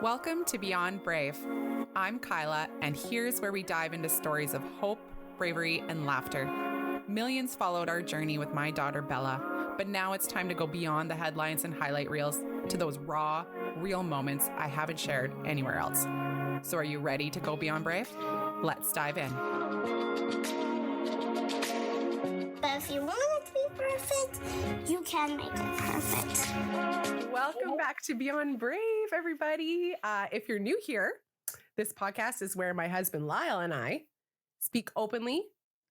Welcome to Beyond Brave. I'm Kyla, and here's where we dive into stories of hope, bravery, and laughter. Millions followed our journey with my daughter Bella, but now it's time to go beyond the headlines and highlight reels to those raw, real moments I haven't shared anywhere else. So are you ready to go beyond brave? Let's dive in. But if you want it to be perfect, you can make it perfect. Welcome back to Beyond Brave, everybody. If you're new here, this podcast is where my husband Lyle and I speak openly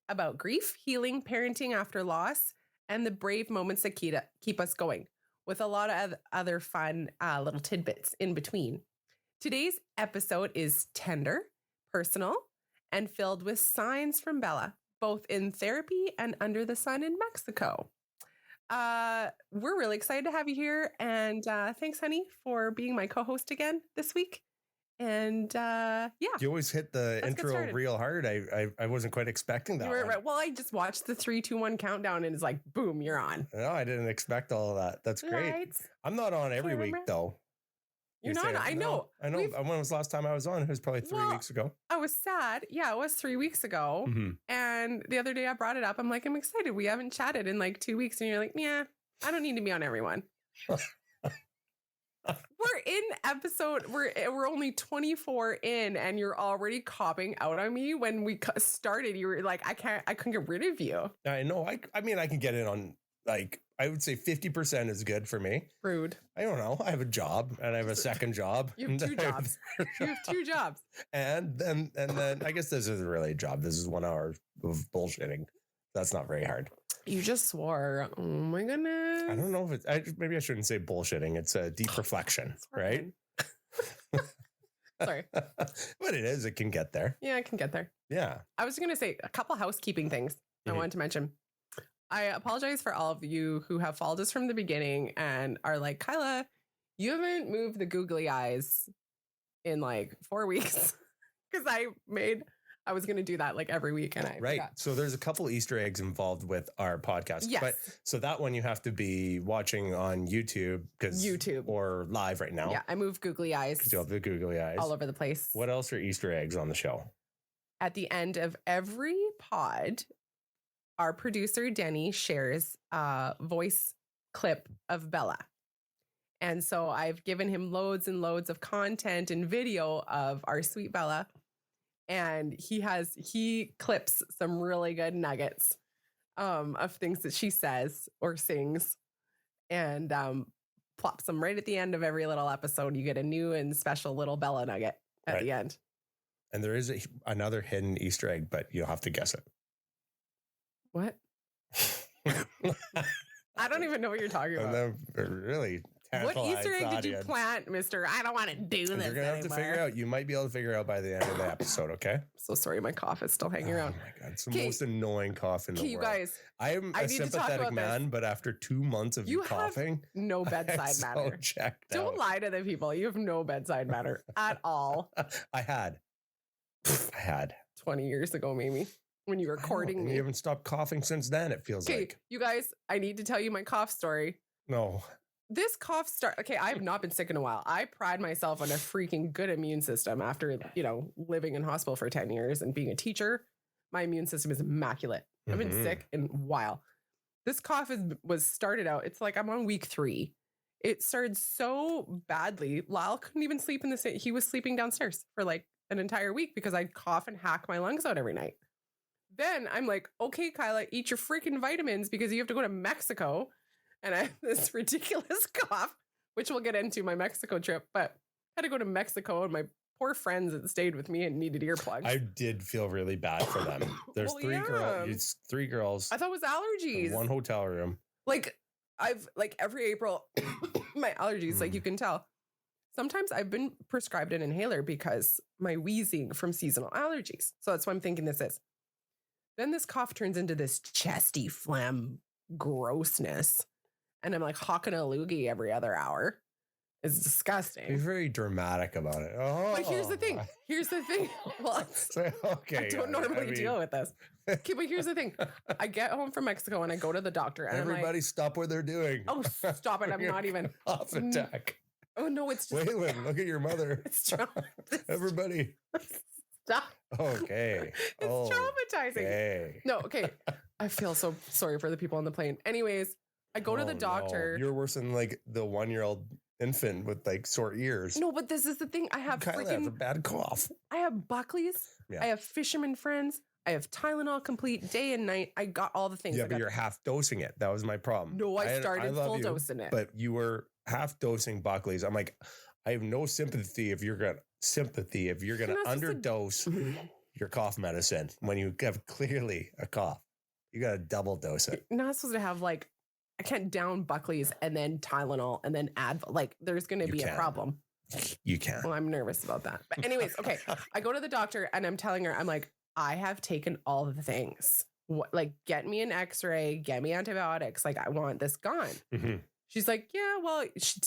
about grief, healing, parenting after loss, and the brave moments that keep us going, with a lot of other fun little tidbits in between. Today's episode is tender, personal, and filled with signs from Bella, both in therapy and under the sun in Mexico. We're really excited to have you here. And thanks, honey, for being my co-host again this week. And yeah. You always hit the intro real hard. I wasn't quite expecting that. You were right. Well, I just watched the 3, 2, 1 countdown and it's like, boom, you're on. No, I didn't expect all of that. That's great. Lights. I'm not on every week, though. You're not? I know. I know. When was the last time I was on? It was probably 3 weeks ago. I was sad. Yeah, it was 3 weeks ago. Mm-hmm. And the other day I brought it up. I'm like, I'm excited. We haven't chatted in like 2 weeks. And you're like, yeah, I don't need to be on everyone. We're only 24 in and you're already copping out on me. When we started, you were like, I couldn't get rid of you. I know. I mean, I can get in on, like, I would say 50% is good for me. Rude. I don't know. I have a job and I have a second job. You have 2 jobs. You have 2 jobs. And then I guess this isn't really a job. This is 1 hour of bullshitting. That's not very hard. You just swore. Oh my goodness. I don't know if it's, maybe I shouldn't say bullshitting. It's a deep reflection, right? Sorry. But it is. It can get there. Yeah, I can get there. Yeah. I was going to say a couple housekeeping things I wanted to mention. I apologize for all of you who have followed us from the beginning and are like, Kyla, you haven't moved the googly eyes in like 4 weeks. Because I was going to do that like every week and I forgot. So there's a couple Easter eggs involved with our podcast. Yes. But so that one you have to be watching on YouTube or live right now. Yeah, I moved googly eyes. Because you have the googly eyes all over the place. What else are Easter eggs on the show? At the end of every pod, our producer Denny shares a voice clip of Bella. And so I've given him loads and loads of content and video of our sweet Bella. And he clips some really good nuggets of things that she says or sings and plops them right at the end of every little episode. You get a new and special little Bella nugget at the end. And there is another hidden Easter egg, but you'll have to guess it. What? I don't even know what you're talking about. And then really what Easter egg did you plant, mister? I don't want to do this. You're going to have to figure out. You might be able to figure out by the end of the episode, okay? So sorry, my cough is still hanging around. Oh my God. It's the most annoying cough in the world. You guys. I'm a sympathetic man, but after 2 months of you coughing. No bedside manner. Don't lie to the people. You have no bedside manner at all. I had 20 years ago, maybe. When you were courting me. You haven't stopped coughing since then, it feels like. You guys, I need to tell you my cough story. No. This cough okay, I have not been sick in a while. I pride myself on a freaking good immune system after, living in hospital for 10 years and being a teacher. My immune system is immaculate. I've been sick in a while. This cough was started out, it's like I'm on week 3. It started so badly. Lyle couldn't even sleep in the same. He was sleeping downstairs for like an entire week because I'd cough and hack my lungs out every night. Then I'm like, okay, Kyla, eat your freaking vitamins because you have to go to Mexico. And I have this ridiculous cough, which we'll get into my Mexico trip. But I had to go to Mexico and my poor friends that stayed with me and needed earplugs. I did feel really bad for them. There's 3 girls. I thought it was allergies. 1 hotel room. Like every April, my allergies, like you can tell. Sometimes I've been prescribed an inhaler because my wheezing from seasonal allergies. So that's what I'm thinking this is. Then this cough turns into this chesty phlegm grossness. And I'm like hawking a loogie every other hour. It's disgusting. You're very dramatic about it. Oh, but here's the thing. Well, okay. I don't normally deal with this. Okay, but here's the thing. I get home from Mexico and I go to the doctor. And everybody stop what they're doing. Oh, stop it. I'm not even. Off attack. Oh no, it's just Waylon, look at your mother. it's Everybody. Stop. Okay. It's traumatizing. Okay. No, okay. I feel so sorry for the people on the plane. Anyways, I go to the doctor. No. You're worse than like the 1-year-old infant with like sore ears. No, but this is the thing. I have Kyla has a bad cough. I have Buckley's. Yeah. I have fisherman friends. I have Tylenol complete day and night. I got all the things. Yeah, but you're half dosing it. That was my problem. No, I started full dosing it. But you were half dosing Buckley's. I'm like, I have no sympathy if you're gonna underdose your cough medicine when you have clearly a cough. You gotta double dose it. You're not supposed to have like, I can't down Buckley's and then Tylenol and then Advil. Like, there's going to be a problem. You can. Well, I'm nervous about that. But anyways, okay. I go to the doctor and I'm telling her, I'm like, I have taken all of the things. What, like, get me an x-ray, get me antibiotics. Like, I want this gone. Mm-hmm. She's like, yeah, well, she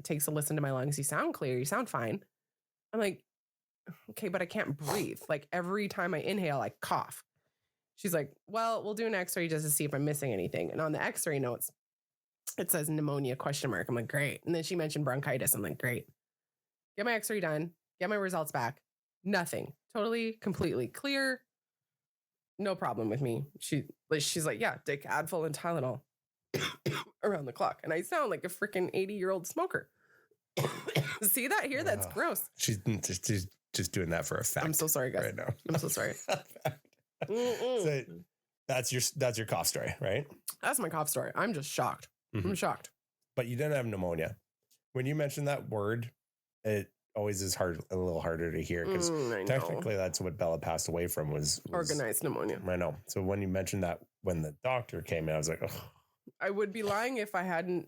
takes a listen to my lungs. You sound clear. You sound fine. I'm like, okay, but I can't breathe. Like, every time I inhale, I cough. She's like, well, we'll do an x-ray just to see if I'm missing anything. And on the x-ray notes, it says pneumonia ? I'm like, great. And then she mentioned bronchitis. I'm like, great. Get my x-ray done. Get my results back. Nothing. Totally, completely clear. No problem with me. She's like, yeah, take Advil and Tylenol around the clock. And I sound like a freaking 80-year-old smoker. See that here? That's gross. She's just doing that for effect. I'm so sorry, guys. Right now. I'm so sorry. So that's your cough story, right? That's my cough story. I'm just shocked. Mm-hmm. I'm shocked. But you didn't have pneumonia. When you mentioned that word, it always is a little harder to hear because technically that's what Bella passed away from was organized pneumonia. I know. So when you mentioned that when the doctor came in, I was like, oh. I would be lying if I hadn't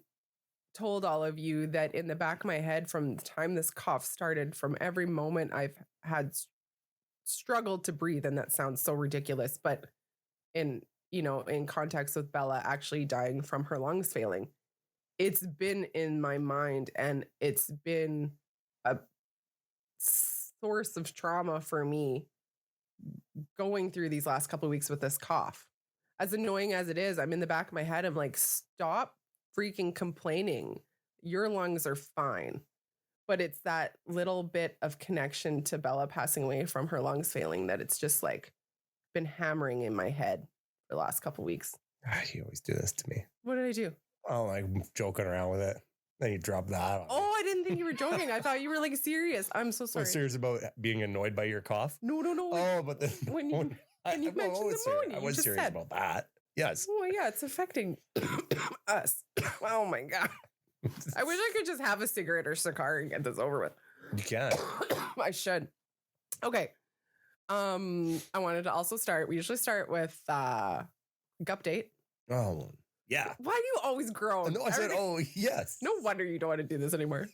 told all of you that in the back of my head from the time this cough started, from every moment I've had struggled to breathe, and that sounds so ridiculous, but in context with Bella actually dying from her lungs failing, it's been in my mind and it's been a source of trauma for me going through these last couple of weeks with this cough. As annoying as it is, I'm in the back of my head, I'm like, stop freaking complaining. Your lungs are fine. But it's that little bit of connection to Bella passing away from her lungs failing that it's just like been hammering in my head for the last couple of weeks. You always do this to me. What did I do? Oh, I'm joking around with it. Then you drop that on Oh, I didn't think you were joking. I thought you were like serious. I'm so sorry. I'm serious about being annoyed by your cough? No. Oh, but then when you mentioned pneumonia, I was serious about that. Yes. Oh, yeah, it's affecting us. Oh, my God. I wish I could just have a cigarette or cigar and get this over with. You can. I should. Okay. I wanted to also start. We usually start with Gupdate. Oh, yeah. Why do you always groan? No, I said, oh, yes. No wonder you don't want to do this anymore.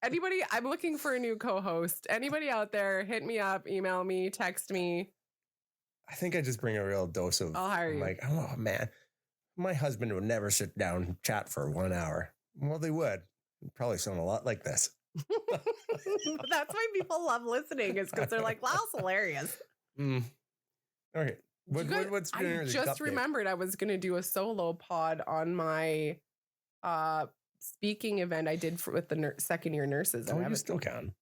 Anybody, I'm looking for a new co-host. Anybody out there, hit me up, email me, text me. I think I just bring a real dose of. I'll hire you. Like, oh, man. My husband would never sit down and chat for 1 hour. Well, they would. It'd probably sound a lot like this. That's why people love listening, is because they're like, Lyle's hilarious. Okay. What's I just remembered I was going to do a solo pod on my speaking event I did with the second year nurses. Oh, you still can.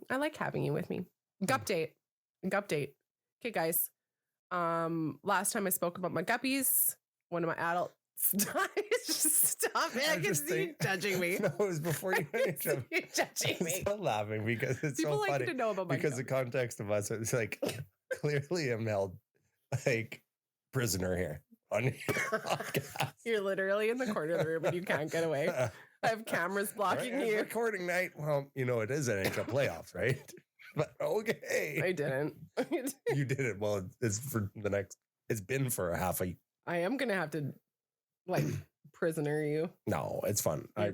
I like having you with me. Gupdate. Okay, guys. Last time I spoke about my guppies, one of my adults died. Stop it. I can see you judging me. No, it was before you judging me. I'm still laughing because it's people so like funny. to know about my because guppies. The context of us, it's like clearly I'm held like prisoner here on your podcast. You're literally in the corner of the room and you can't get away. I have cameras blocking you. Recording night. Well, it is NHL playoffs, right? But okay. I didn't. You did it. Well, it's for the next. It's been for a half a. I am gonna have to, prisoner you. No, it's fun. I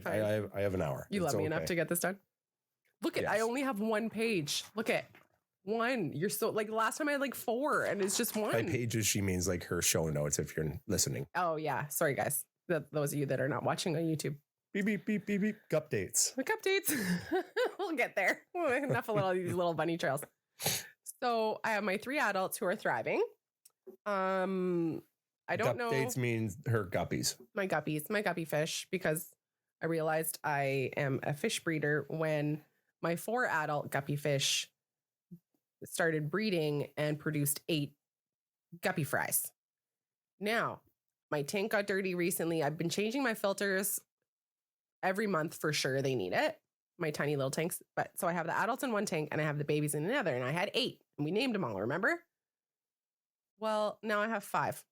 have an hour. You love me enough to get this done. Look at. Yes. I only have one page. Look at one. You're so last time I had 4, and it's just one. By pages, she means her show notes. If you're listening. Oh yeah, sorry guys. Those of you that are not watching on YouTube. Beep beep beep beep beep. Updates. Updates. We'll get there. Enough of these little bunny trails. So I have my 3 adults who are thriving. I don't know. Updates means her guppies. My guppy fish, because I realized I am a fish breeder when my 4 adult guppy fish started breeding and produced 8 guppy fries. Now, my tank got dirty recently. I've been changing my filters every month for sure. They need it. My tiny little tanks. But so I have the adults in one tank and I have the babies in another. And I had 8 and we named them all, remember? Well, now I have 5.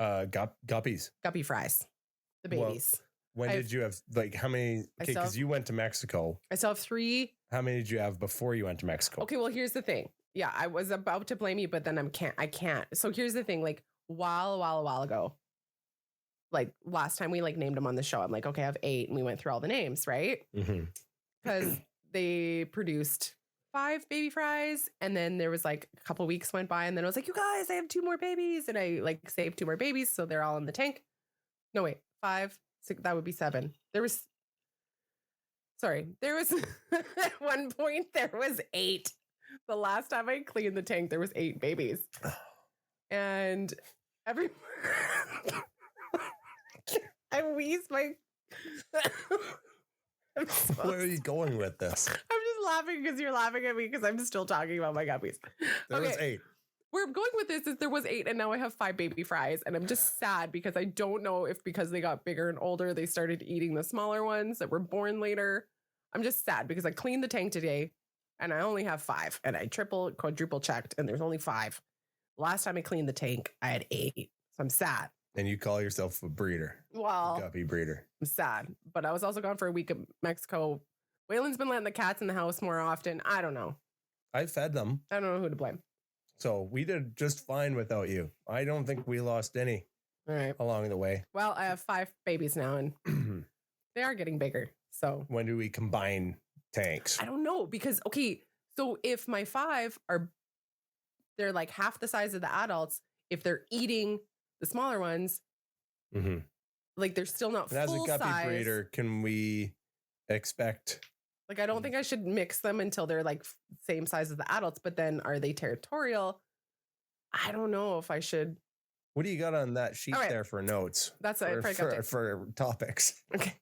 Guppies. Guppy fries. The babies. When did you have, like, how many? Okay, because you went to Mexico. I still have 3. How many did you have before you went to Mexico? Okay, well, here's the thing. Yeah, I was about to blame you, but then I can't. So here's the thing. Like, a while ago, like last time we like named them on the show, I'm like, okay, I have 8, and we went through all the names, right? Because they produced 5 baby fries, and then there was like a couple weeks went by, and then I was like, you guys, I have 2 more babies, and I like saved 2 more babies, so they're all in the tank. No, wait, 5, 6, that would be 7. There was at one point there was 8. The last time I cleaned the tank, there was 8 babies, and I wheezed my. Where are you going with this? I'm just laughing because you're laughing at me because I'm still talking about my guppies. There was 8. Where I'm going with this is there was 8 and now I have 5 baby fries, and I'm just sad because I don't know if because they got bigger and older they started eating the smaller ones that were born later. I'm just sad because I cleaned the tank today and I only have 5, and I quadruple checked and there's only 5. Last time I cleaned the tank I had 8, so I'm sad. And you call yourself a breeder. Well, a guppy breeder. I'm sad, but I was also gone for a week in Mexico. Waylon's been letting the cats in the house more often. I don't know. I fed them. I don't know who to blame. So we did just fine without you. I don't think we lost any along the way. Well, I have 5 babies now, and they are getting bigger. So when do we combine tanks? I don't know, because, okay, so if my 5 they're like half the size of the adults, if they're eating the smaller ones, like they're still not full size. As a guppy breeder, can we expect? Like, I don't think I should mix them until they're like same size as the adults, but then are they territorial? I don't know if I should. What do you got on that sheet there for notes? That's for topics. Okay.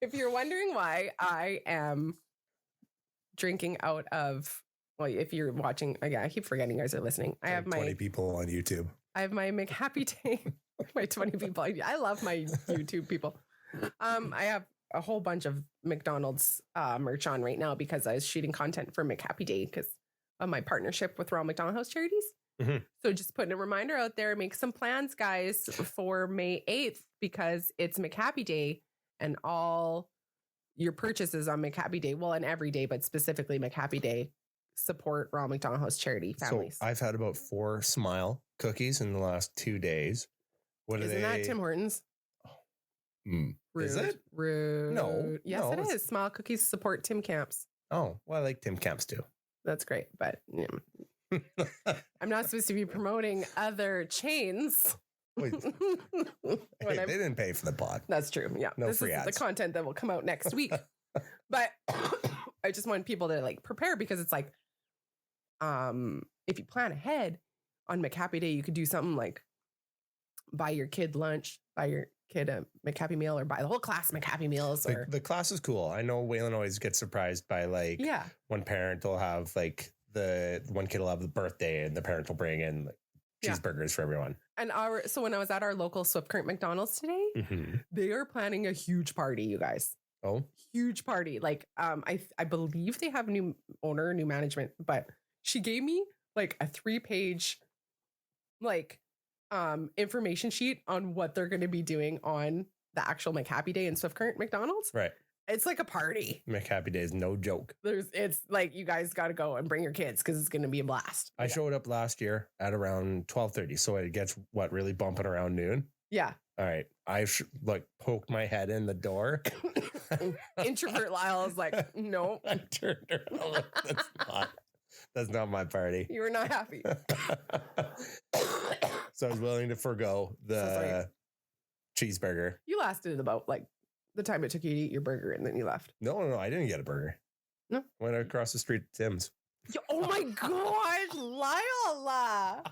If you're wondering why I am drinking out of, well, if you're watching, I keep forgetting you guys are listening. I have 20 people on YouTube. I have my McHappy Day. My 20 people. I love my YouTube people. I have a whole bunch of McDonald's merch on right now because I was shooting content for McHappy Day because of my partnership with Ronald McDonald House Charities. So just putting a reminder out there, make some plans, guys, for May 8th because it's McHappy Day, and all your purchases on McHappy Day, well, and every day, but specifically McHappy Day, support Ronald McDonald House Charity families. So I've had about 4 Smile cookies in the last 2 days. Isn't that Tim Hortons? Rude. Is it? Rude. No. Yes, no, it is. Smile cookies support Tim Camps. Oh, well, I like Tim Camps too. That's great, but I'm not supposed to be promoting other chains. Wait, hey, they didn't pay for the pod. That's true. Yeah. No this free is ads. the content that will come out next week. But I just want people to like prepare because it's like, if you plan ahead on McHappy Day, you could do something like buy your kid lunch, buy your kid a McHappy meal, or buy the whole class McHappy meals. Or the class is cool. I know Waylon always gets surprised by like one parent will have like the one kid will have the birthday and the parent will bring in like cheeseburgers for everyone. And so when I was at our local Swift Current McDonald's today, they are planning a huge party, you guys. Oh, huge party. Like, I believe they have new owner, new management, but she gave me like a 3-page, like, information sheet on what they're going to be doing on the actual McHappy Day in Swift Current McDonald's. Right. It's like a party. McHappy Day is no joke. It's like you guys got to go and bring your kids because it's going to be a blast. I showed up last year at around 12:30, so it gets really bumping around noon. Yeah. All right. I poked my head in the door. Introvert Lyle is like, no. I turned around. That's not my party. You were not happy. So I was willing to forego the cheeseburger. You lasted about like the time it took you to eat your burger and then you left. No, I didn't get a burger. No. Went across the street to Tim's. Oh my gosh, Lyle.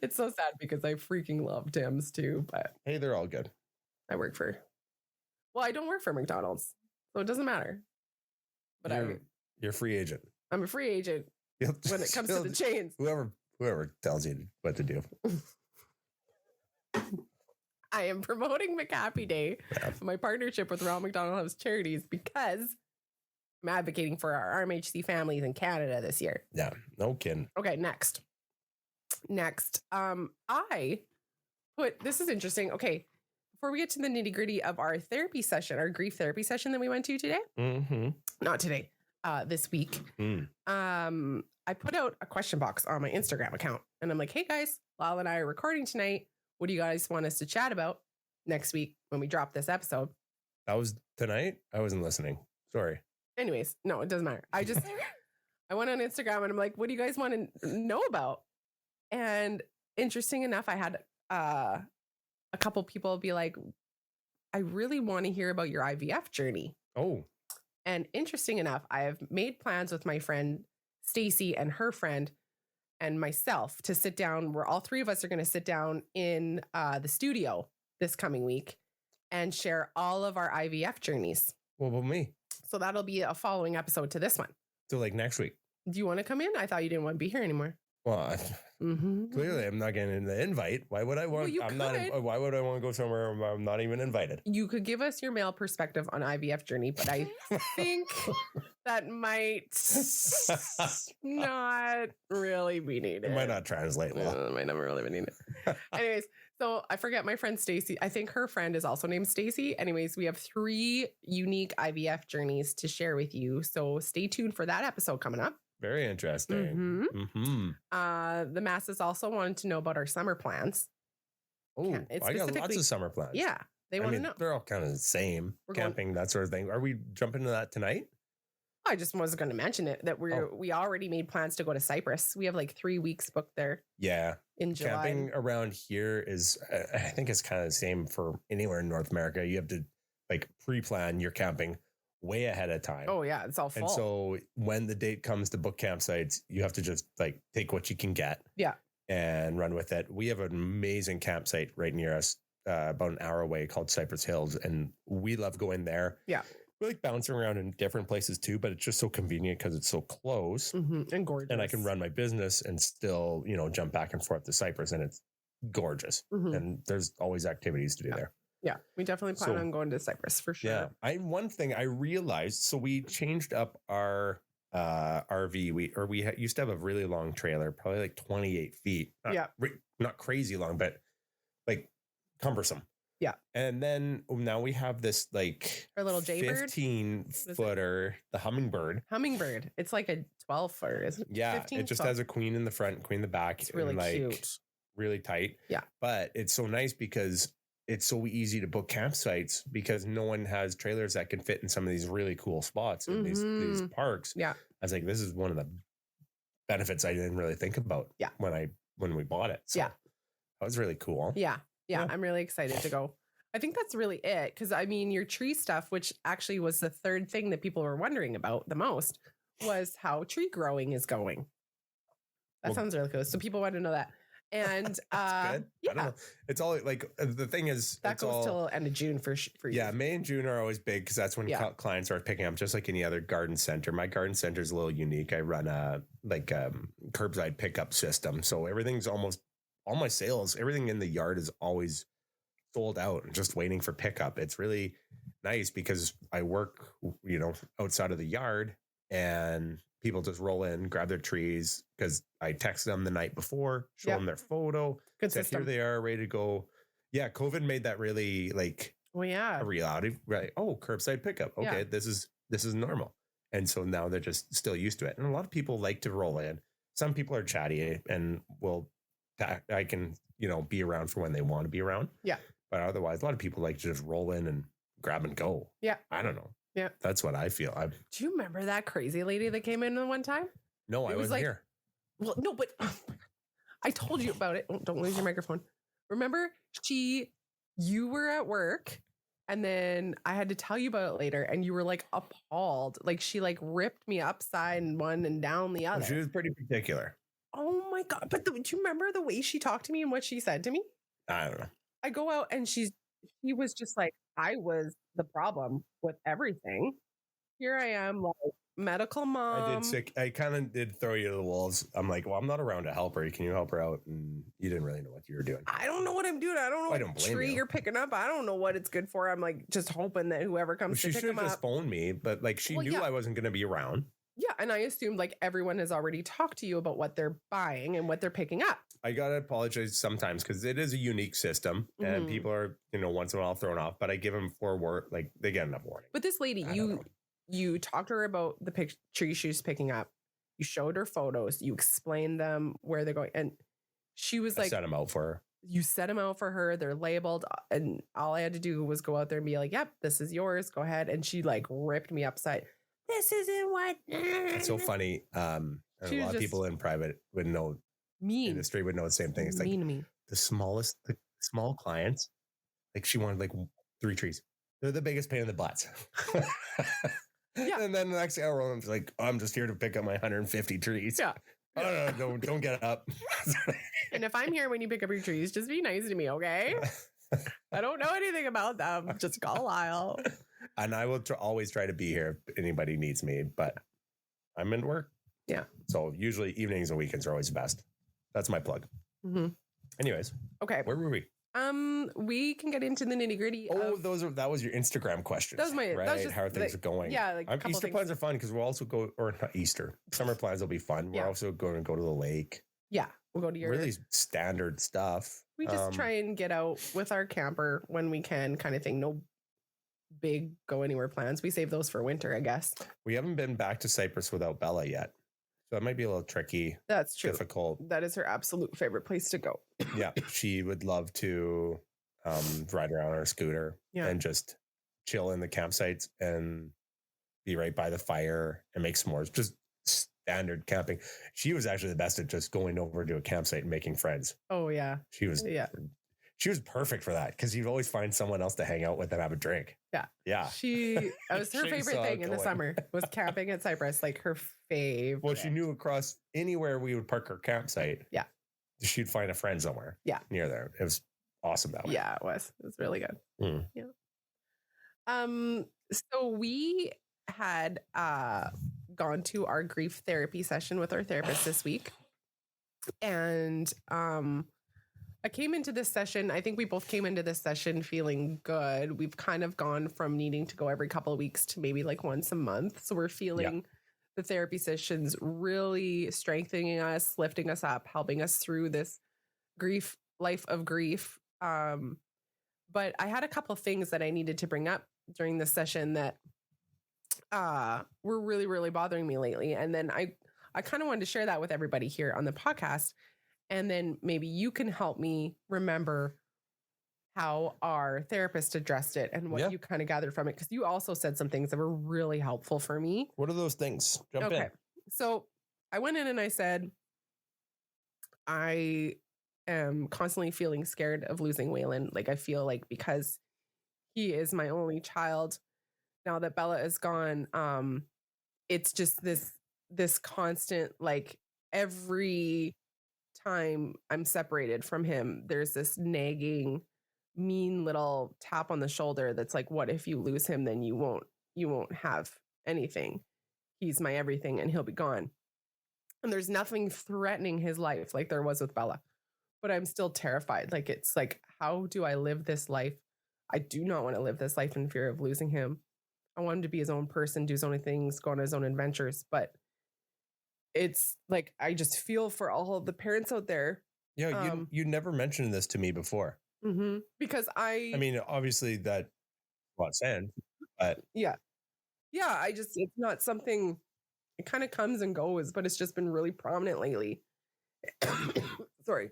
It's so sad because I freaking love Tim's too, but hey, they're all good. I don't work for McDonald's, so it doesn't matter. But you're a free agent. I'm a free agent when it comes to the chains. Whoever tells you what to do. I am promoting McHappy Day, my partnership with Ronald McDonald House Charities, because I'm advocating for our RMHC families in Canada this year. Yeah, no kidding. Okay, next. I put, this is interesting. Okay, before we get to the nitty gritty of our therapy session, our grief therapy session that we went to today, not today, this week, I put out a question box on my Instagram account, and I'm like, hey guys, Lyle and I are recording tonight. What do you guys want us to chat about next week when we drop this episode? That was tonight? I wasn't listening. Sorry. Anyways, no, it doesn't matter. I went on Instagram and I'm like, what do you guys want to know about? And interesting enough, I had a couple people be like, I really want to hear about your IVF journey. Oh. And interesting enough, I have made plans with my friend Stacy and her friend and myself to sit down, where all three of us are going to sit down in the studio this coming week and share all of our IVF journeys. What about me? So that'll be a following episode to this one. So like next week. Do you want to come in? I thought you didn't want to be here anymore. Well, clearly I'm not getting the invite. Why would I want? Well, why would I want to go somewhere where I'm not even invited? You could give us your male perspective on IVF journey, but I think that might not really be needed. It might not translate well. It might not really be needed. Anyways, so I forget my friend Stacy. I think her friend is also named Stacy. Anyways, we have 3 unique IVF journeys to share with you. So stay tuned for that episode coming up. Very interesting. The masses also wanted to know about our summer plans. Oh, I got lots of summer plans. Yeah, they want to know. They're all kind of the same. Camping, that sort of thing. Are we jumping into that tonight? I just was going to mention it that we already made plans to go to Cyprus. We have like 3 weeks booked there. Yeah, in July. Camping around here is, I think it's kind of the same for anywhere in North America. You have to like pre-plan your camping way ahead of time. Oh yeah, it's all full. And so when the date comes to book campsites, you have to just like take what you can get. Yeah. And run with it. We have an amazing campsite right near us, about an hour away, called Cypress Hills, and we love going there. Yeah. We like bouncing around in different places too, but it's just so convenient because it's so close and gorgeous. And I can run my business and still, jump back and forth to Cypress, and it's gorgeous. And there's always activities to do there. Yeah, we definitely plan on going to Cyprus for sure. Yeah, one thing I realized, so we changed up our RV. We used to have a really long trailer, probably like 28 feet. Not crazy long, but like cumbersome. Yeah. And then now we have this like our little Jaybird 15-footer, the Hummingbird. It's like a 12-footer, isn't it? Yeah, it just has a queen in the front, queen in the back. It's really cute. Really tight. Yeah. But it's so nice because it's so easy to book campsites because no one has trailers that can fit in some of these really cool spots in these parks. Yeah. I was like, this is one of the benefits I didn't really think about when we bought it. So that was really cool. Yeah. I'm really excited to go. I think that's really it. Cause I mean, your tree stuff, which actually was the third thing that people were wondering about the most, was how tree growing is going. That sounds really cool. So people want to know that. And good. I don't know. It's all like the thing is that goes till end of June for you. Yeah, May and June are always big because that's when clients are picking up, just like any other garden center. My garden center is a little unique. I run a curbside pickup system, so everything's almost all my sales. Everything in the yard is always sold out and just waiting for pickup. It's really nice because I work, outside of the yard and people just roll in, grab their trees because I text them the night before, show them their photo. Good system. Here they are, ready to go. Yeah, COVID made that really a reality. Right? Oh, curbside pickup. Okay, this is normal. And so now they're just still used to it. And a lot of people like to roll in. Some people are chatty and I can be around for when they want to be around. Yeah. But otherwise, a lot of people like to just roll in and grab and go. Yeah. I don't know. Yeah. That's what I feel. Do you remember that crazy lady that came in the one time? No, I wasn't here. Well, no, but I told you about it. Don't lose your microphone. Remember, you were at work and then I had to tell you about it later and you were like appalled. Like she like ripped me upside one and down the other. Well, she was pretty particular. Oh my God. But do you remember the way she talked to me and what she said to me? I don't know. I go out and she was just like, I was the problem with everything. Here I am, like medical mom. I kind of did throw you to the wolves. I'm like, well, I'm not around to help her. Can you help her out? And you didn't really know what you were doing. I don't know what I'm doing. I don't know what tree you're picking up. I don't know what it's good for. I'm like just hoping that whoever comes to pick them up. She should have just phoned me, but like she knew I wasn't going to be around. Yeah, and I assumed like everyone has already talked to you about what they're buying and what they're picking up. I gotta apologize sometimes because it is a unique system and people are, once in a while thrown off, but I give them like they get enough warning. But this lady, you talked to her about the tree she's picking up. You showed her photos. You explained them where they're going. And she was like, set them out for her. You set them out for her. They're labeled. And all I had to do was go out there and be like, yep, this is yours. Go ahead. And she like ripped me upside. This isn't what. It's so funny. And a lot of people in private would know. Industry would know the same thing. It's like the small clients. Like she wanted like 3 trees. They're the biggest pain in the butts. Yeah. And then the next hour, I'm just like, I'm just here to pick up my 150 trees. Yeah. Oh, no, don't get up. And if I'm here when you pick up your trees, just be nice to me, okay? I don't know anything about them. Just call Lyle. And I will always try to be here if anybody needs me, but I'm in work. Yeah. So usually evenings and weekends are always best. That's my plug. Mm-hmm. Anyways. Okay. Where were we? We can get into the nitty gritty. Oh, that was your Instagram question. That was my right. That was just, how are things going? Yeah, like Easter plans are fun because we'll also go, or not Easter. Summer plans will be fun. We're also going to go to the lake. Yeah, we'll go to your really standard stuff. We just try and get out with our camper when we can, kind of thing. No big go anywhere plans. We save those for winter, I guess. We haven't been back to Cyprus without Bella yet. So that might be a little tricky. That's true. Difficult. That is her absolute favorite place to go. Yeah. She would love to ride around on her scooter and just chill in the campsites and be right by the fire and make s'mores. Just standard camping. She was actually the best at just going over to a campsite and making friends. Oh, yeah. She was perfect for that because you'd always find someone else to hang out with and have a drink. Yeah. Yeah. That was her favorite thing in the summer was camping at Cyprus, like her favorite. Well, she knew across anywhere we would park her campsite. Yeah. She'd find a friend somewhere. Yeah. Near there. It was awesome that way. Yeah, it was. It was really good. Mm. Yeah. So we had gone to our grief therapy session with our therapist this week. And I came into this session, I think we both came into this session feeling good. We've kind of gone from needing to go every couple of weeks to maybe like once a month. So we're feeling the therapy sessions really strengthening us, lifting us up, helping us through this life of grief. But I had a couple of things that I needed to bring up during the session that were really, really bothering me lately. And then I kind of wanted to share that with everybody here on the podcast. And then maybe you can help me remember how our therapist addressed it and what you kind of gathered from it. Because you also said some things that were really helpful for me. What are those things? Jump in. So I went in and I said, I am constantly feeling scared of losing Waylon. Like I feel like because he is my only child, now that Bella is gone, it's just this constant, like every time I'm separated from him, there's this nagging, mean little tap on the shoulder that's like, what if you lose him? Then you won't have anything. He's my everything and he'll be gone. And there's nothing threatening his life like there was with Bella. But I'm still terrified. Like, it's like, how do I live this life? I do not want to live this life in fear of losing him. I want him to be his own person, do his own things, go on his own adventures. But it's like, I just feel for all of the parents out there. Yeah, you never mentioned this to me before. Mm-hmm. Because I mean, obviously that makes sense, but yeah, it's not something, it kind of comes and goes, but it's just been really prominent lately. Sorry.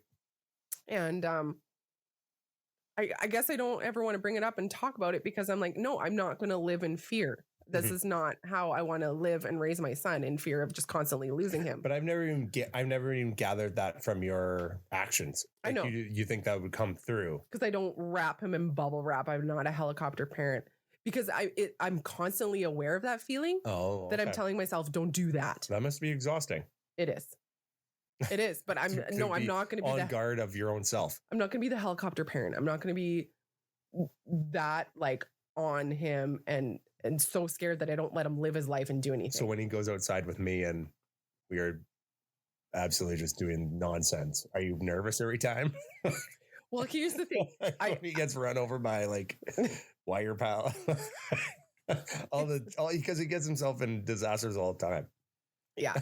And I guess I don't ever want to bring it up and talk about it because I'm like, no, I'm not going to live in fear. This is not how I want to live and raise my son, in fear of just constantly losing him. But I've never even gathered that from your actions. Like, I know you think that would come through because I don't wrap him in bubble wrap. I'm not a helicopter parent because I'm constantly aware of that feeling. Oh, that I'm telling myself, don't do that. That must be exhausting. It is. It is, but I'm not going to be on guard of your own self. I'm not going to be the helicopter parent. I'm not going to be that like on him and so scared that I don't let him live his life and do anything. So when he goes outside with me and we are absolutely just doing nonsense, are you nervous every time? Well, here's the thing. He gets run over by like wire pal. Because he gets himself in disasters all the time. Yeah,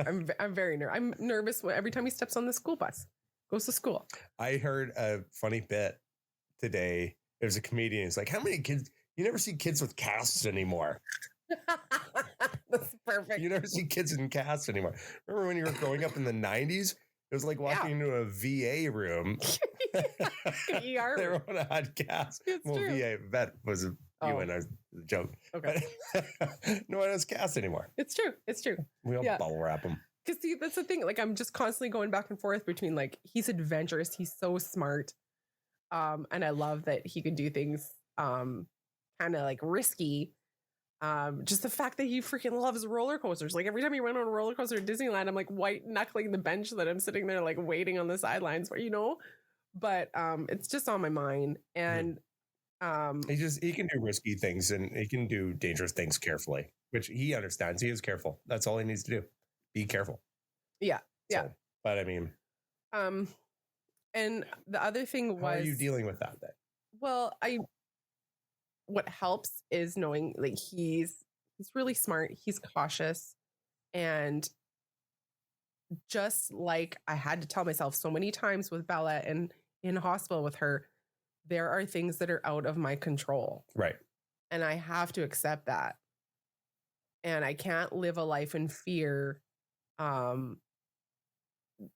I'm very nervous. I'm nervous every time he steps on the school bus, goes to school. I heard a funny bit today. There's a comedian. It's like, how many kids? You never see kids with casts anymore. That's perfect. You never see kids in casts anymore. Remember when you were growing up in the 90s? It was like walking into a VA room. ER. Everyone had casts. Well, true. VA vet was a joke. Okay. No one has casts anymore. It's true. It's true. We all bubble wrap them. Because see, that's the thing. Like, I'm just constantly going back and forth between like, he's adventurous. He's so smart. And I love that he can do things kind of like risky. Just the fact that he freaking loves roller coasters. Like every time he went on a roller coaster at Disneyland, I'm like white knuckling the bench that I'm sitting there like waiting on the sidelines for, but it's just on my mind. And he can do risky things and he can do dangerous things carefully, which he understands. He is careful. That's all he needs to do. Be careful. Yeah. Yeah. So, but I mean, and the other thing was, how are you dealing with that then? Well, what helps is knowing like he's really smart, he's cautious, and just like I had to tell myself so many times with Bella and in hospital with her, there are things that are out of my control. Right. And I have to accept that. And I can't live a life in fear.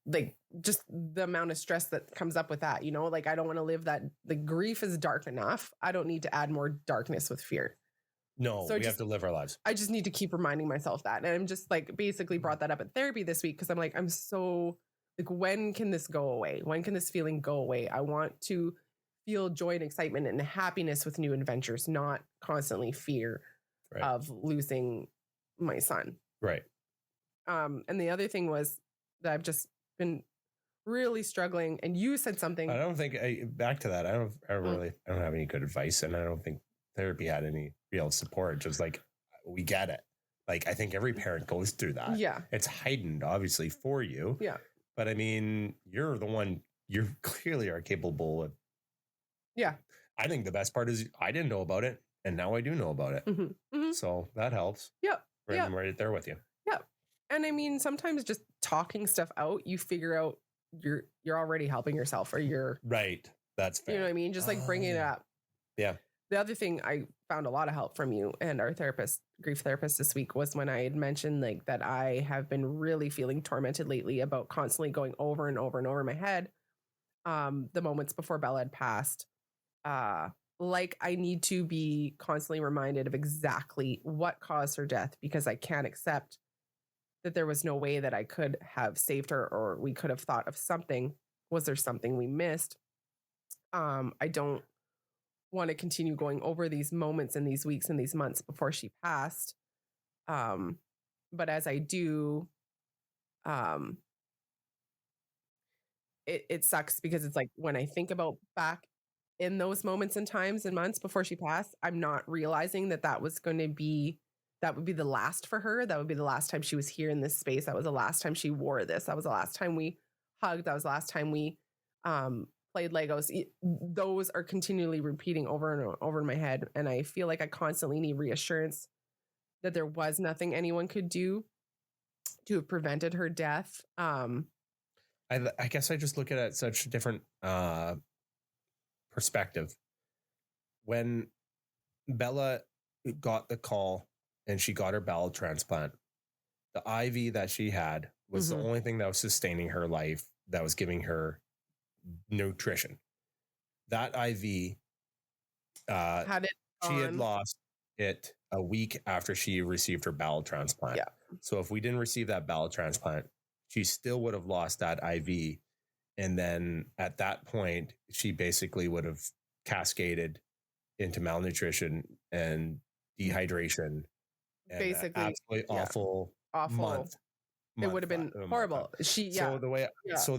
Like just the amount of stress that comes up with that, like I don't want to live that. The grief is dark enough. I don't need to add more darkness with fear. No, so we have to live our lives. I just need to keep reminding myself that. And I'm just like basically brought that up at therapy this week because I'm like, I'm so like, when can this go away? When can this feeling go away? I want to feel joy and excitement and happiness with new adventures, not constantly fear of losing my son. Right. And the other thing was that I've just been really struggling. And you said something. I don't think back to that. I don't have any good advice, and I don't think therapy had any real support. Just like we get it. Like I think every parent goes through that. Yeah, it's heightened obviously for you. Yeah, but I mean, you're the one. You clearly are capable of. Yeah, I think the best part is I didn't know about it, and now I do know about it. Mm-hmm. Mm-hmm. So that helps. Yep. I'm right there with you. Yep. And I mean, sometimes just talking stuff out, you figure out you're already helping yourself, or you're right. That's fair. You know what I mean? Just like bringing it up. Yeah. The other thing I found a lot of help from you and our grief therapist this week was when I had mentioned like that I have been really feeling tormented lately about constantly going over and over and over in my head. The moments before Bella had passed, like I need to be constantly reminded of exactly what caused her death, because I can't accept that there was no way that I could have saved her, or we could have thought of something. Was there something we missed? I don't want to continue going over these moments and these weeks and these months before she passed. But as I do, it sucks because it's like when I think about back in those moments and times and months before she passed, I'm not realizing that would be the last for her. That would be the last time she was here in this space. That was the last time she wore this. That was the last time we hugged. That was the last time we played Legos. Those are continually repeating over and over in my head. And I feel like I constantly need reassurance that there was nothing anyone could do to have prevented her death. I guess I just look at it at such a different perspective. When Bella got the call and she got her bowel transplant, the IV that she had was the only thing that was sustaining her life, that was giving her nutrition. That IV, she had lost it a week after she received her bowel transplant. Yeah. So if we didn't receive that bowel transplant, she still would have lost that IV. And then at that point, she basically would have cascaded into malnutrition and dehydration. And basically, absolutely awful month it would have been horrible. So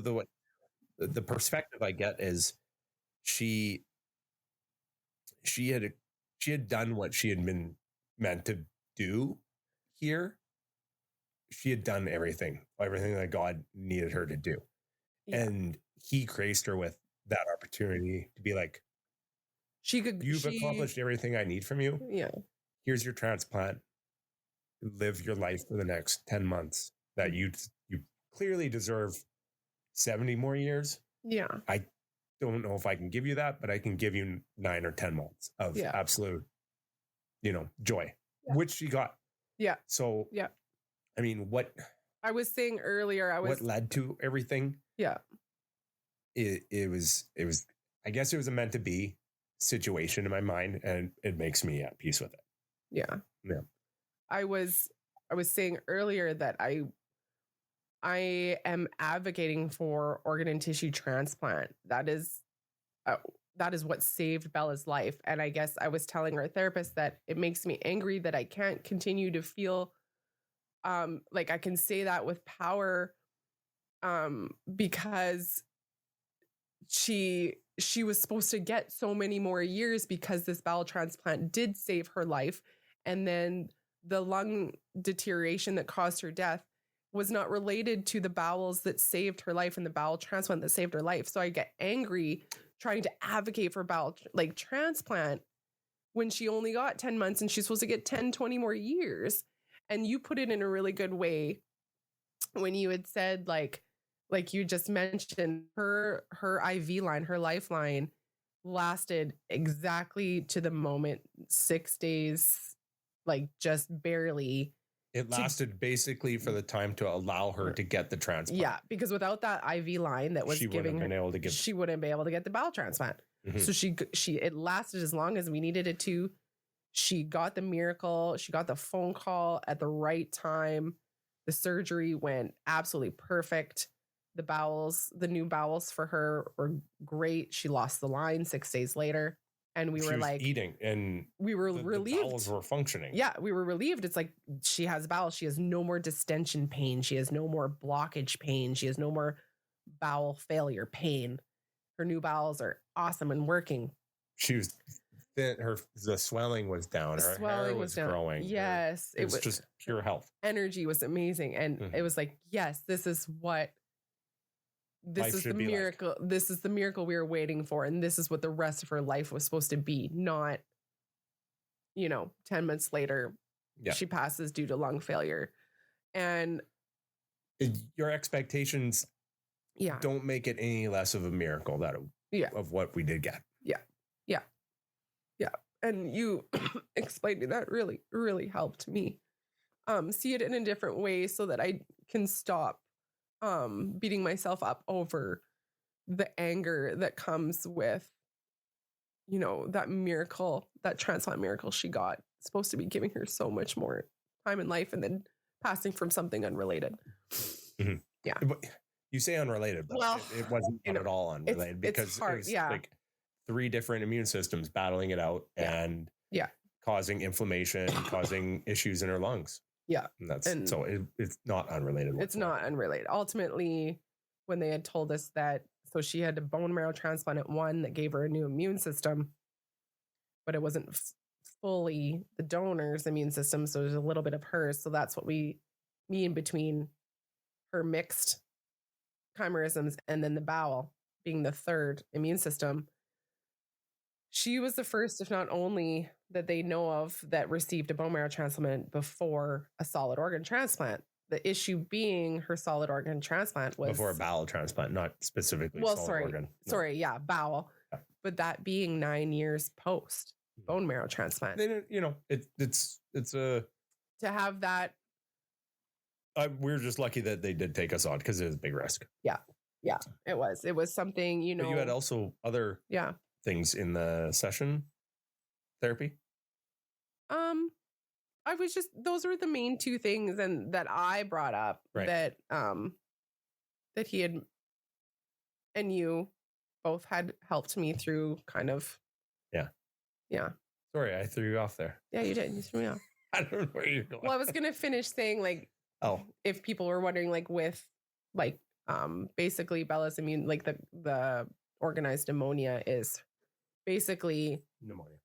the perspective I get is she had done what she had been meant to do here. She had done everything that God needed her to do. Yeah. And he graced her with that opportunity to be like, you've accomplished everything I need from you. Yeah. Here's your transplant. Live your life for the next 10 months that you clearly deserve 70 more years. Yeah. I don't know if I can give you that, but I can give you 9 or 10 months of absolute, joy, which she got. Yeah. So, I mean, what I was saying earlier, what led to everything? Yeah. It was, I guess it was a meant to be situation in my mind, and it makes me at peace with it. Yeah. Yeah. I was saying earlier that I am advocating for organ and tissue transplant. That is what saved Bella's life. And I guess I was telling our therapist that it makes me angry that I can't continue to feel like I can say that with power because she was supposed to get so many more years because this bowel transplant did save her life. And then the lung deterioration that caused her death was not related to the bowels that saved her life and the bowel transplant that saved her life. So I get angry trying to advocate for bowel transplant when she only got 10 months and she's supposed to get 10, 20 more years. And you put it in a really good way when you had said, like you just mentioned, her IV line, her lifeline lasted exactly to the moment, 6 days, like just barely. It lasted basically for the time to allow her to get the transplant. Yeah, because without that IV line that was she wouldn't be able to get the bowel transplant. Mm-hmm. So it lasted as long as we needed it to. She got the miracle. She got the phone call at the right time. The surgery went absolutely perfect. The new bowels for her were great. She lost the line 6 days later. And we were like eating, and we were relieved. The bowels were functioning. Yeah, we were relieved. It's like she has bowels. She has no more distension pain. She has no more blockage pain. She has no more bowel failure pain. Her new bowels are awesome and working. She was thin. The swelling was down. Her hair was growing. Yes, it was just pure health. Energy was amazing, and it was like, yes, this is the miracle. Like. This is the miracle we were waiting for. And this is what the rest of her life was supposed to be. Not, 10 months later, she passes due to lung failure. And your expectations don't make it any less of a miracle of what we did get. Yeah. Yeah. Yeah. And you explaining that really, really helped me see it in a different way so that I can stop beating myself up over the anger that comes with, that miracle, that transplant miracle she got. It's supposed to be giving her so much more time in life and then passing from something unrelated. Mm-hmm. Yeah. But you say unrelated, but it wasn't at all unrelated because it's hard, it was like 3 different immune systems battling it out and causing inflammation, causing issues in her lungs. Yeah. And so it's not unrelated. It's not unrelated. Ultimately, when they had told us that, so she had a bone marrow transplant at 1 that gave her a new immune system, but it wasn't fully the donor's immune system. So there's a little bit of hers. So that's what we mean between her mixed chimerisms and then the bowel being the 3rd immune system. She was the first, if not only, that they know of that received a bone marrow transplant before a solid organ transplant. The issue being her solid organ transplant was before a bowel transplant, not specifically solid organ. Sorry, bowel. Yeah. But that being 9 years post bone marrow transplant. They didn't, it's a to have that. We're just lucky that they did take us on because it was a big risk. Yeah, it was something. But you had also other things in the session therapy. I was those were the main 2 things and that I brought up that he had and you both had helped me through kind of. Yeah. Sorry, I threw you off there. Yeah, you did. You threw me off. I don't know where you're going. Well, I was going to finish saying like Oh, if people were wondering, like with like basically Bella's immune, like the organized pneumonia is basically pneumonia.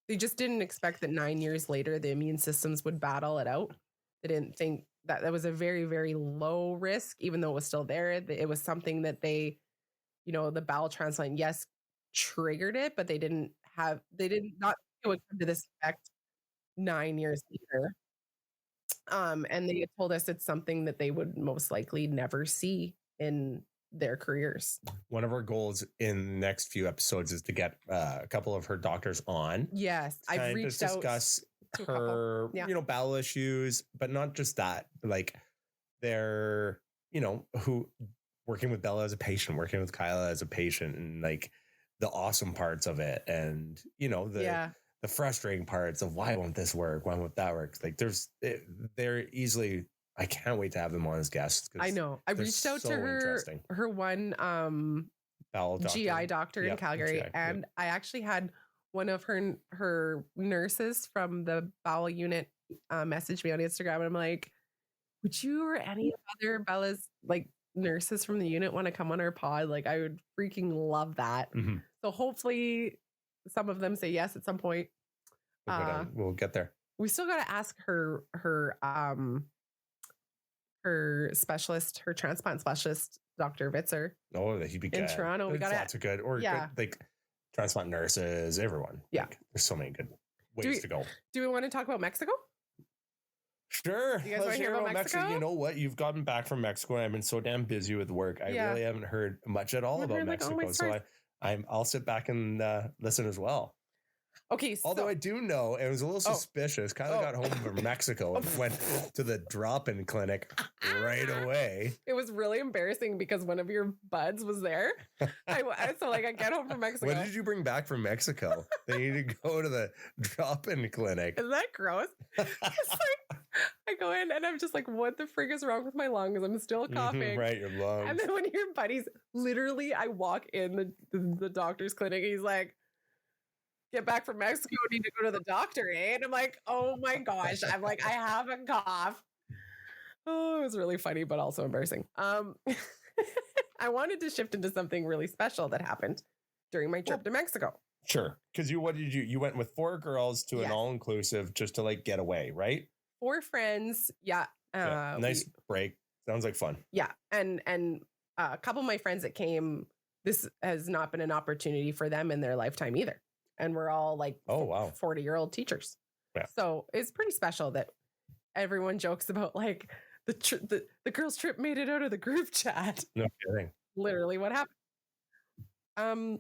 They just didn't expect that 9 years later the immune systems would battle it out. They didn't think that was a very, very low risk, even though it was still there. It was something that they, the bowel transplant, yes, triggered it, but they did not think it would come to this effect 9 years later. And they told us it's something that they would most likely never see in their careers. One of our goals in the next few episodes is to get a couple of her doctors on. Yes, I've reached out to discuss her, bowel issues, but not just that. Like they're, who working with Bella as a patient, working with Kyla as a patient, and like the awesome parts of it, and the frustrating parts of why won't this work? Why won't that work? Like they're easily. I can't wait to have them on as guests. I know. I reached out to her one bowel doctor. GI doctor in Calgary, and I actually had one of her nurses from the bowel unit message me on Instagram, and I'm like, would you or any other Bella's like nurses from the unit want to come on our pod? Like, I would freaking love that. Mm-hmm. So hopefully some of them say yes at some point. We'll get there. We still got to ask her specialist, her transplant specialist, Dr. Vitzer. Oh, he'd be good. In Toronto. We got lots of good, good, like transplant nurses, everyone. Yeah. Like, there's so many good ways to go. Do we want to talk about Mexico? Sure. You guys want to hear about Mexico? You know what? You've gotten back from Mexico and I've been so damn busy with work. I really haven't heard much at all about Mexico. So I'll sit back and listen as well. Okay. Although I do know, it was a little suspicious. Kyla got home from Mexico and went to the drop-in clinic right away. It was really embarrassing because one of your buds was there. I get home from Mexico. What did you bring back from Mexico? They need to go to the drop-in clinic. Isn't that gross? It's like, I go in and I'm just like, what the frig is wrong with my lungs? I'm still coughing. Right, your lungs. And then one of your buddies, literally, I walk in the doctor's clinic. He's like, get back from Mexico, need to go to the doctor, eh? And I'm like, oh my gosh. I'm like, I have a cough. Oh, it was really funny, but also embarrassing. I wanted to shift into something really special that happened during my trip to Mexico. Sure. Because you went with 4 girls to an all-inclusive just to like get away, right? 4 friends. Yeah. Nice break. Sounds like fun. Yeah. And a couple of my friends that came, this has not been an opportunity for them in their lifetime either. And we're all like 40-year-old teachers. Yeah. So it's pretty special that everyone jokes about like the girls' trip made it out of the group chat. No kidding. Literally what happened.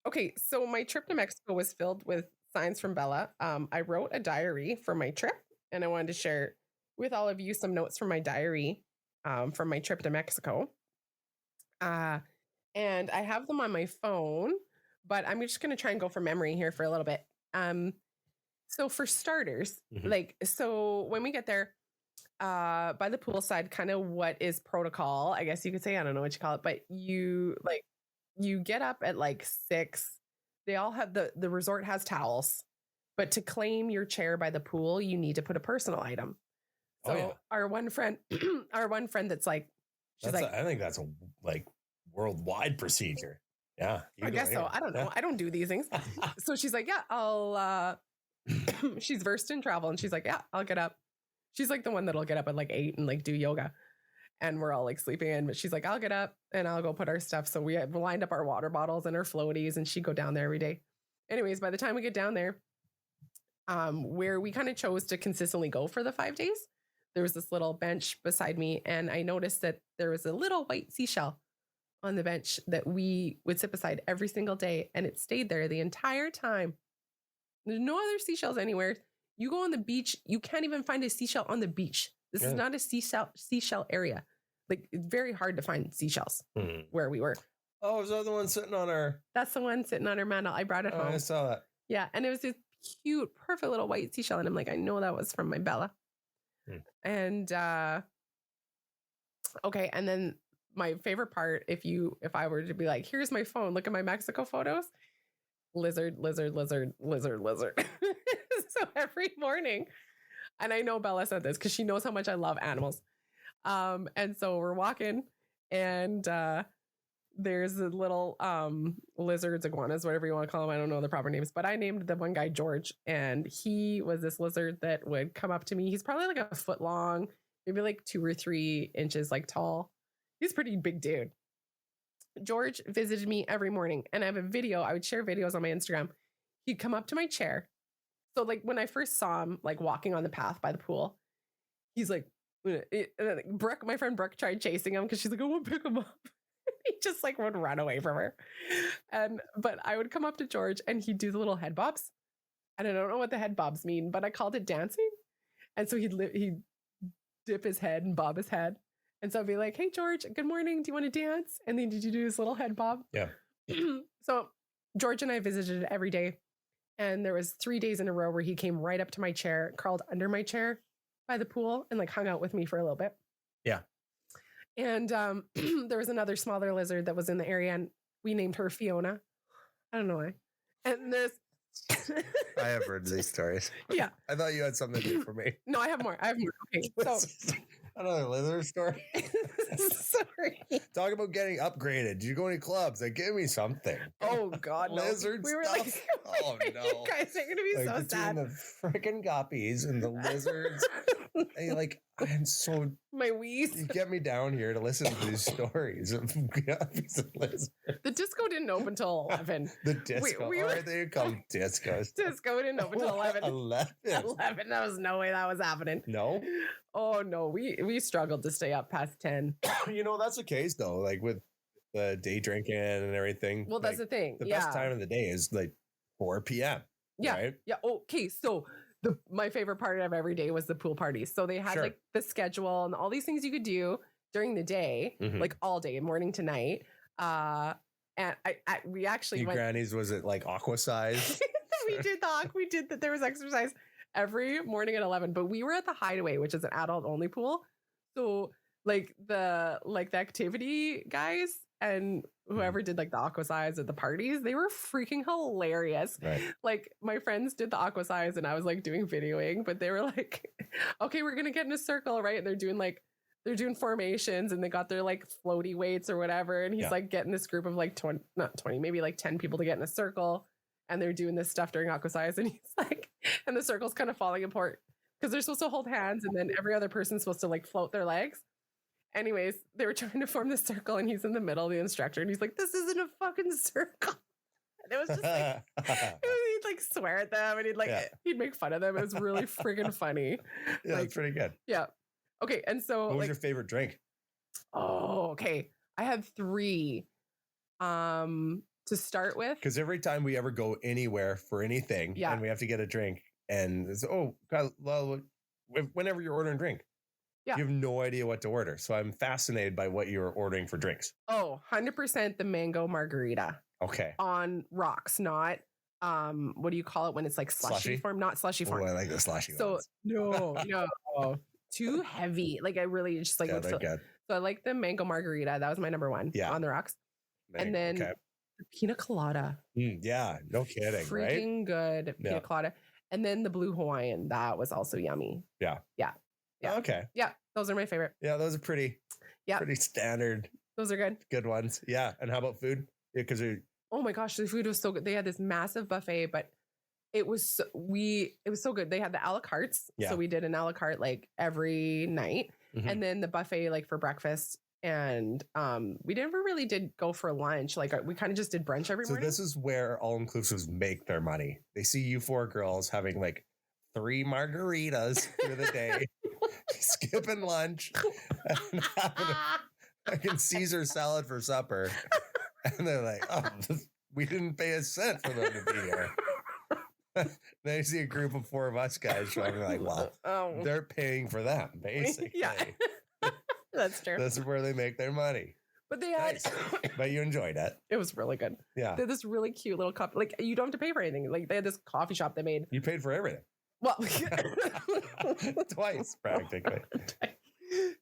Okay, so my trip to Mexico was filled with signs from Bella. I wrote a diary for my trip, and I wanted to share with all of you some notes from my diary from my trip to Mexico. And I have them on my phone, but I'm just going to try and go from memory here for a little bit. So for starters, so when we get there, by the poolside, kind of what is protocol, I guess you could say, I don't know what you call it, but you get up at like 6. They all have the resort has towels, but to claim your chair by the pool, you need to put a personal item. So our one friend that's like, I think that's a like worldwide procedure. Yeah. I guess so. I don't know. I don't do these things. So she's like, yeah, I'll, she's versed in travel. And she's like, yeah, I'll get up. She's like the one that'll get up at like 8 and like do yoga. And we're all like sleeping in, but she's like, I'll get up and I'll go put our stuff. So we have lined up our water bottles and our floaties, and she'd go down there every day. Anyways, by the time we get down there, where we kind of chose to consistently go for the 5 days, there was this little bench beside me. And I noticed that there was a little white seashell on the bench that we would sit beside every single day. And it stayed there the entire time. There's no other seashells anywhere. You go on the beach, you can't even find a seashell on the beach. This is not a seashell area. Like, it's very hard to find seashells where we were. Oh, is that the one sitting on our... That's the one sitting on our mantle. I brought it home. I saw that. Yeah, and it was this cute, perfect little white seashell. And I'm like, I know that was from my Bella. And, okay, and then my favorite part, if I were to be like, here's my phone, look at my Mexico photos. lizard. So every morning, and I know Bella said this because she knows how much I love animals. And so we're walking, and there's a little lizards, iguanas, whatever you want to call them. I don't know the proper names, but I named the one guy George, and he was this lizard that would come up to me. He's probably like a foot long, maybe like 2 or 3 inches like tall. He's a pretty big dude. George visited me every morning, and I have a video. I would share videos on my Instagram. He'd come up to my chair. So like when I first saw him like walking on the path by the pool, he's like, Brooke, my friend Brooke, tried chasing him because she's like, I want to pick him up. He just like would run away from her. But I would come up to George and he'd do the little head bobs. And I don't know what the head bobs mean, but I called it dancing. And so he'd dip his head and bob his head. And so I'd be like, hey, George, good morning. Do you want to dance? And then did you do his little head bob? Yeah. So George and I visited every day. And there was 3 days in a row where he came right up to my chair, crawled under my chair by the pool, and like hung out with me for a little bit. Yeah. And there was another smaller lizard that was in the area, and we named her Fiona. I don't know why. And there's I have heard these stories. Yeah. I thought you had something new for me. No, I have more. Okay. So Another lizard story. sorry. Talk about getting upgraded. Did you go any clubs? Like, give me something. Oh God, no. Lizard We were stuff. like, Oh no, you guys are gonna be like, so between sad. the freaking guppies and the lizards. Like, I'm so. My wheeze. You get me down here to listen to these stories of guppies and lizards. The disco didn't open till 11. The disco. we Or were- they call discos. Disco didn't open till 11. 11. 11. There was no way that was happening. No. Oh no, we struggled to stay up past 10. You know, that's the case though. Like with the day drinking and everything. Well, that's like, the thing. the Yeah. best time of the day is like 4 p.m. Yeah. Right? Yeah. Okay. So my favorite part of every day was the pool parties. So they had Sure. like the schedule and all these things you could do during the day, Mhm. like all day, morning to night. And we actually You went. grannies, was it like aqua size? we did that. There was exercise every morning at 11, but we were at the Hideaway, which is an adult only pool. So like the activity guys and whoever did like the aqua size at the parties, they were freaking hilarious. Right. Like my friends did the aqua size and I was like doing videoing, but they were like, okay, we're gonna get in a circle, right? And they're doing formations and they got their like floaty weights or whatever. And he's Yeah. like getting this group of like 20, not 20, maybe like 10 people to get in a circle. And they're doing this stuff during aqua size. And he's like, and the circle's kind of falling apart because they're supposed to hold hands and then every other person's supposed to like float their legs. Anyways, they were trying to form the circle and he's in the middle, the instructor, and he's like, this isn't a fucking circle. And it was just like, he'd like swear at them and he'd make fun of them. It was really freaking funny. Yeah, Like, that's pretty good. yeah. Okay. And so What was like, your favorite drink? oh, okay. I had 3 to start with. Because every time we ever go anywhere for anything Yeah. and we have to get a drink and it's, oh, God, well, whenever you're ordering a drink, Yeah. you have no idea what to order. So I'm fascinated by what you're ordering for drinks. Oh, 100% the mango margarita Okay. on rocks, not what do you call it when it's like slushy, Slushy? form, not slushy Oh, form. I like the slushy So ones. no, too heavy. Like I really just like Yeah, would they're feel. good. So I like the mango margarita. That was my number 1 Yeah. on the rocks. And then okay. the pina colada, Yeah, no kidding, right? freaking good pina Yeah. colada. And then the blue Hawaiian, that was also yummy. Yeah. Okay. Yeah, those are my favorite. Yeah, those are pretty standard, Those are good. good ones. Yeah. And how about food? Yeah, because Oh my gosh, the food was so good. They had this massive buffet, but it was so good. They had the a la cartes. Yeah. So we did an a la carte like every night. Mhm. And then the buffet like for breakfast. And we never really did go for lunch. Like we kind of just did brunch every so morning. this is where all inclusives make their money. They see you 4 girls having like 3 margaritas through the day, skipping lunch, and having a fucking Caesar salad for supper. And they're like, oh, we didn't pay a cent for them to be here. Then you see a group of 4 of us guys showing, like, well, Oh, they're paying for them, basically. yeah, that's true. This is where they make their money. But they had, Nice. But you enjoyed it. it was really good. Yeah. They had this really cute little cup. Like you don't have to pay for anything. Like they had this coffee shop they made. You paid for everything. Well, Twice, practically.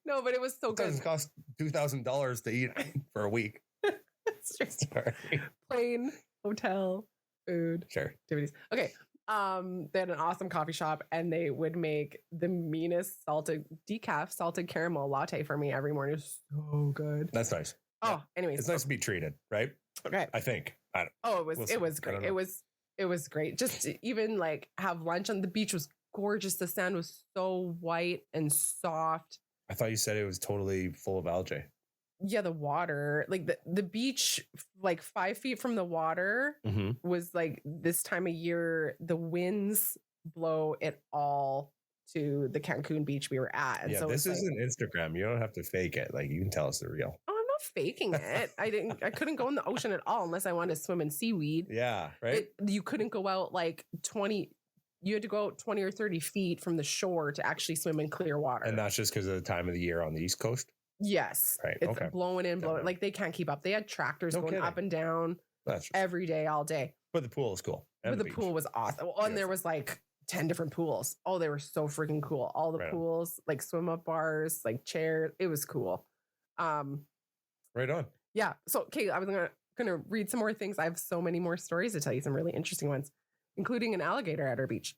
no, but it was so It doesn't good. cost $2,000 to eat for a week. It's just Sorry. plain hotel food Sure. activities. Okay. They had an awesome coffee shop and they would make the meanest decaf salted caramel latte for me every morning. It was so good. That's nice. Oh, anyways. It's nice to be treated, right? Okay. I think. It was great. It was great. Just to even like have lunch on the beach was gorgeous. The sand was so white and soft. I thought you said it was totally full of algae. Yeah, the water, like the beach, like 5 feet from the water was like this time of year, the winds blow it all to the Cancun beach we were at. And yeah, so this isn't Instagram. You don't have to fake it. Like you can tell us the real. Oh, I'm not faking it. I couldn't go in the ocean at all unless I wanted to swim in seaweed. Yeah, right. You couldn't go out like 20. You had to go out 20 or 30 feet from the shore to actually swim in clear water. And that's just because of the time of the year on the East Coast? Yes. Right. It's blowing in, blowing. Like they can't keep up. They had tractors going up and down every day, all day. But the pool is cool. But the pool was awesome. Well, and there was like 10 different pools. Oh, they were so freaking cool. All the pools, like swim up bars, like chairs. It was cool. Right on. Yeah. So, okay, I was gonna read some more things. I have so many more stories to tell you, some really interesting ones, including an alligator at our beach.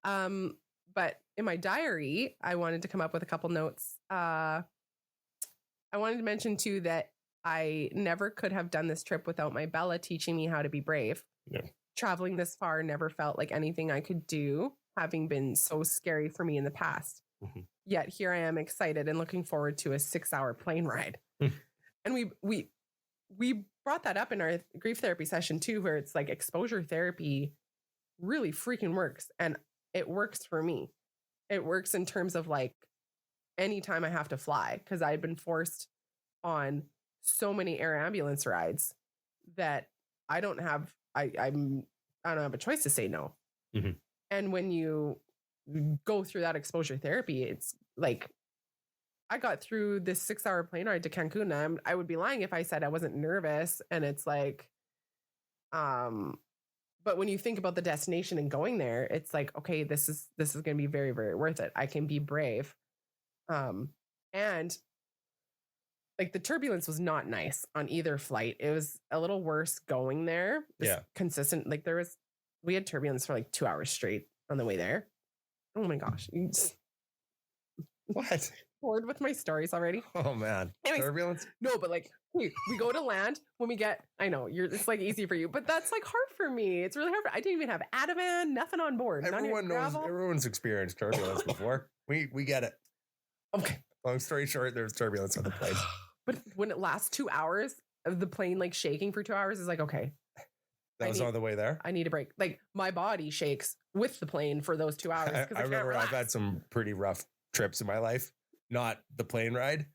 But in my diary, I wanted to come up with a couple notes. I wanted to mention too that I never could have done this trip without my Bella teaching me how to be brave. Yeah. Traveling this far never felt like anything I could do, having been so scary for me in the past. Yet here I am excited and looking forward to a 6-hour plane ride. And we brought that up in our grief therapy session too, where it's like exposure therapy really freaking works. And it works for me. It works in terms of like anytime I have to fly, because I've been forced on so many air ambulance rides that I don't have I don't have a choice to say no. And when you go through that exposure therapy, it's like I got through this 6-hour plane ride to Cancun. And I would be lying if I said I wasn't nervous. And it's like, but when you think about the destination and going there, it's like, okay, this is going to be very, very worth it. I can be brave. And like the turbulence was not nice on either flight. It was a little worse going there. Consistent. Like we had turbulence for like 2 hours straight on the way there. Oh my gosh. What? Bored with my stories already? Oh man. Anyways, turbulence? No, but like we go to land when we get, I know it's like easy for you, but that's like hard for me. It's really hard. I didn't even have Ativan, nothing on board. Everyone's experienced turbulence before. We get it. Okay. Long story short, there's turbulence on the plane. But when it lasts 2 hours of the plane like shaking for 2 hours, is like, okay. That was on the way there? I need a break. Like my body shakes with the plane for those 2 hours. I remember I've had some pretty rough trips in my life. Not the plane ride,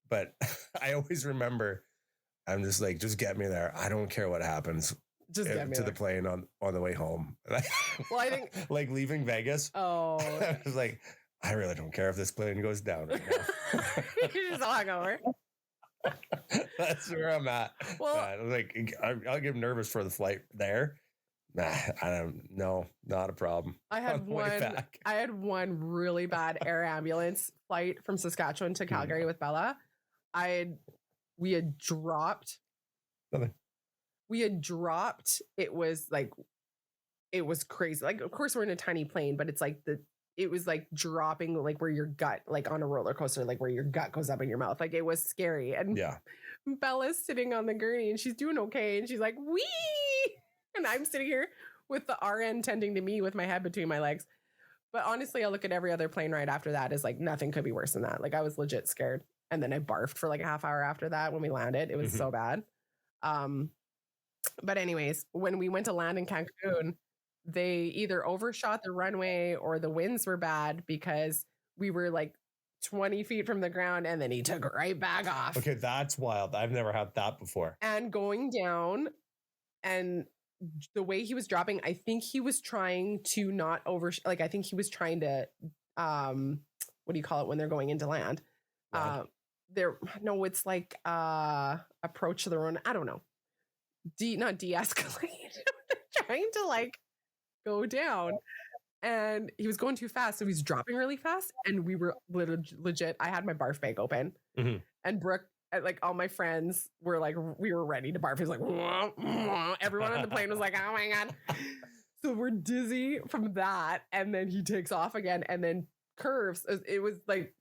but I always remember I'm just like, just get me there. I don't care what happens. Just get me to the plane on the way home. Well, I think like leaving Vegas. Oh, I was like, I really don't care if this plane goes down right now. You're just hungover. That's where I'm at. Well, I'll get nervous for the flight there. Nah, not a problem. I had one really bad air ambulance flight from Saskatchewan to Calgary with Bella. We had dropped. Nothing. We had dropped. It was crazy. Like, of course we're in a tiny plane, but it's like it was like dropping, like where your gut, like on a roller coaster, like where your gut goes up in your mouth. Like it was scary. And yeah, Bella's sitting on the gurney and she's doing okay. And she's like, wee. And I'm sitting here with the RN tending to me with my head between my legs. But honestly, I look at every other plane ride after that as like nothing could be worse than that. Like I was legit scared. And then I barfed for like a half hour after that when we landed. It was so bad. But anyways, when we went to land in Cancun, they either overshot the runway or the winds were bad because we were like 20 feet from the ground and then he took right back off. Okay, that's wild. I've never had that before. And going down and the way he was dropping, I think he was trying to not I think he was trying to, what do you call it when they're going into land? It's like approach to the run. I don't know. Not de-escalate. Trying to like go down. And he was going too fast. So he's dropping really fast. And we were legit. I had my barf bag open. And Brooke like all my friends were like, we were ready to barf. He was like, "Wah, wah." Everyone on the plane was like, oh my God. So we're dizzy from that. And then he takes off again and then curves. It was like,